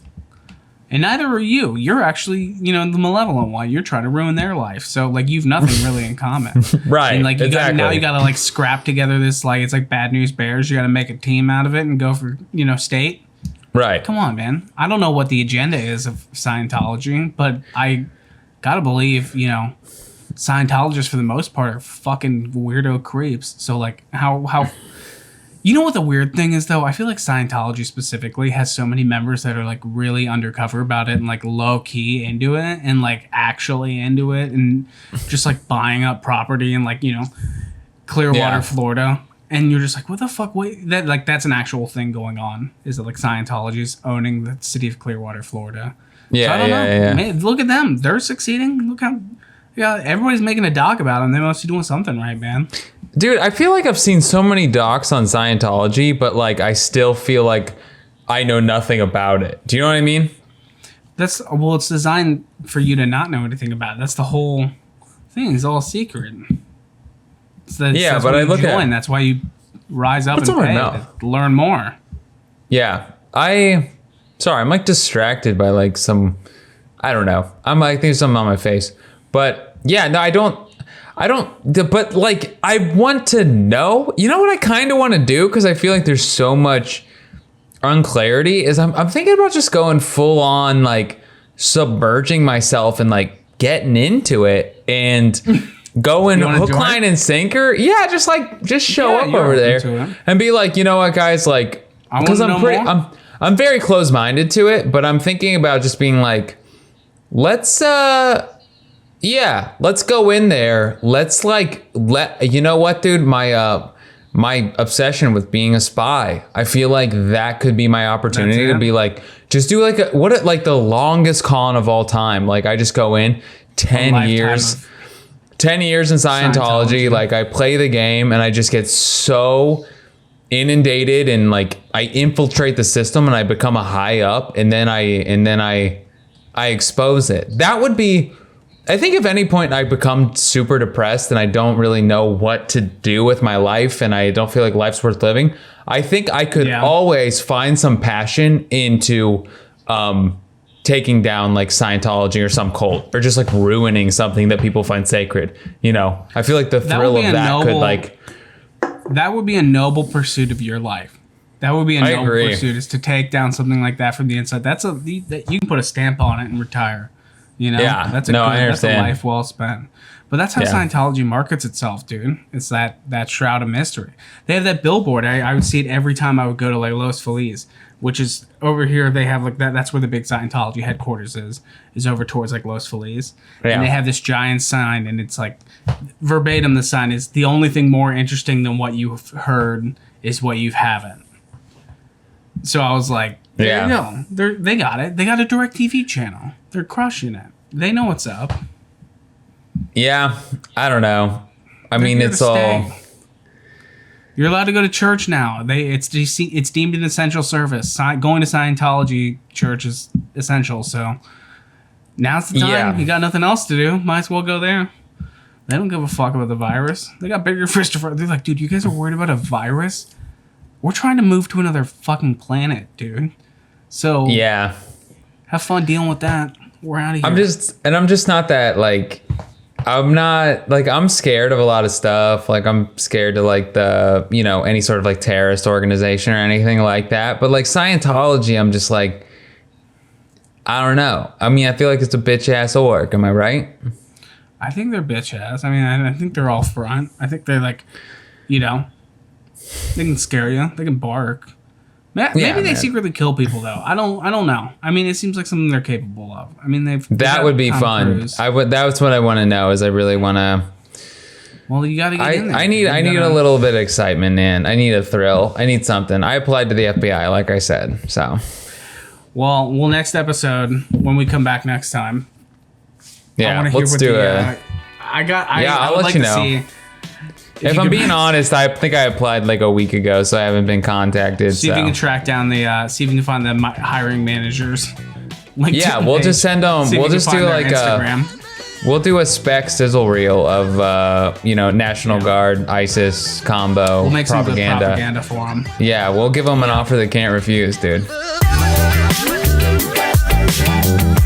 And neither are you. You're actually, the malevolent one. You're trying to ruin their life. So, like, you've nothing really in common. Right. And, like, exactly. you gotta, like, scrap together this, like, it's like Bad News Bears. You gotta make a team out of it and go for, state. Right. Come on, man. I don't know what the agenda is of Scientology, but I gotta believe, Scientologists for the most part are fucking weirdo creeps. So, like, how you know what the weird thing is, though? I feel like Scientology specifically has so many members that are, like, really undercover about it and, like, low-key into it and, like, actually into it and just, like, buying up property in, like, Clearwater, Florida. And you're just like, what the fuck? Wait, that's an actual thing going on. Is that, like, Scientology's owning the city of Clearwater, Florida? Yeah, so I don't know. yeah. Man, look at them. They're succeeding. Look how... Yeah, everybody's making a doc about them. They must be doing something right, man. Dude, I feel like I've seen so many docs on Scientology, but, like, I still feel like I know nothing about it. Do you know what I mean? It's designed for you to not know anything about it. That's the whole thing. It's all secret. That's but I look at... That's why you rise up What's and on my pay mouth? to learn more. Yeah. Sorry, I'm, like, distracted by, like, some... I don't know. I'm, like, there's something on my face. But... Yeah, no, I don't, but, like, I want to know, you know what I kind of want to do? Because I feel like there's so much unclarity is I'm thinking about just going full on, like, submerging myself and, like, getting into it and going hook, line, and sinker. Yeah, just show up over there and be like, you know what, guys, like, because I'm very close-minded to it, but I'm thinking about just being like, let's go in there. Let's, like, you know what, dude? My obsession with being a spy. I feel like that could be my opportunity to be like, just do like the longest con of all time. Like, I just go in 10 years in Scientology. Like, I play the game and I just get so inundated and, like, I infiltrate the system and I become a high up and then I expose it. That would be... I think if any point I become super depressed and I don't really know what to do with my life and I don't feel like life's worth living, I think I could always find some passion into taking down, like, Scientology or some cult or just, like, ruining something that people find sacred. I feel like the thrill of that could, like... That would be a noble pursuit of your life. That would be a noble pursuit, is to take down something like that from the inside. You can put a stamp on it and retire. That's a life well spent. But that's how Scientology markets itself, dude. It's that shroud of mystery. They have that billboard. I would see it every time I would go to, like, Los Feliz, which is over here. They have, like, that. That's where the big Scientology headquarters is over towards, like, Los Feliz. Yeah. And they have this giant sign, and it's, like, verbatim, the sign is, the only thing more interesting than what you've heard is what you haven't. So I was like, there you go. They got it. They got a direct TV channel. They're crushing it. They know what's up. Yeah, I don't know. I mean, it's all... You're allowed to go to church now. It's deemed an essential service. Going to Scientology church is essential. So now's the time. Yeah. You got nothing else to do. Might as well go there. They don't give a fuck about the virus. They got bigger fish to fry. They're like, dude, you guys are worried about a virus? We're trying to move to another fucking planet, dude. So yeah, have fun dealing with that. We're out of here. I'm just not that, like, I'm scared of a lot of stuff. Like, I'm scared to, like, the, any sort of, like, terrorist organization or anything like that. But, like, Scientology, I'm just like, I don't know. I mean, I feel like it's a bitch ass org. Am I right? I think they're bitch ass. I mean, I think they're all front. I think they're, like, they can scare you. They can bark. Maybe they secretly kill people, though. I don't know. I mean, it seems like something they're capable of. I mean, that would be fun. That's what I want to know. Is I really want to. Well, you got to get in there. I need a little bit of excitement, man. I need a thrill. I need something. I applied to the FBI, like I said. So. Well, next episode, when we come back next time. Yeah, let's do it. I'll let you know. If I'm being honest, I think I applied like a week ago, so I haven't been contacted. See if you can track down see if you can find the hiring managers. We'll just send them. We'll just do like we'll do a spec sizzle reel of National Guard, ISIS combo we'll make propaganda. Some propaganda for them. Yeah, we'll give them an offer they can't refuse, dude. Bye.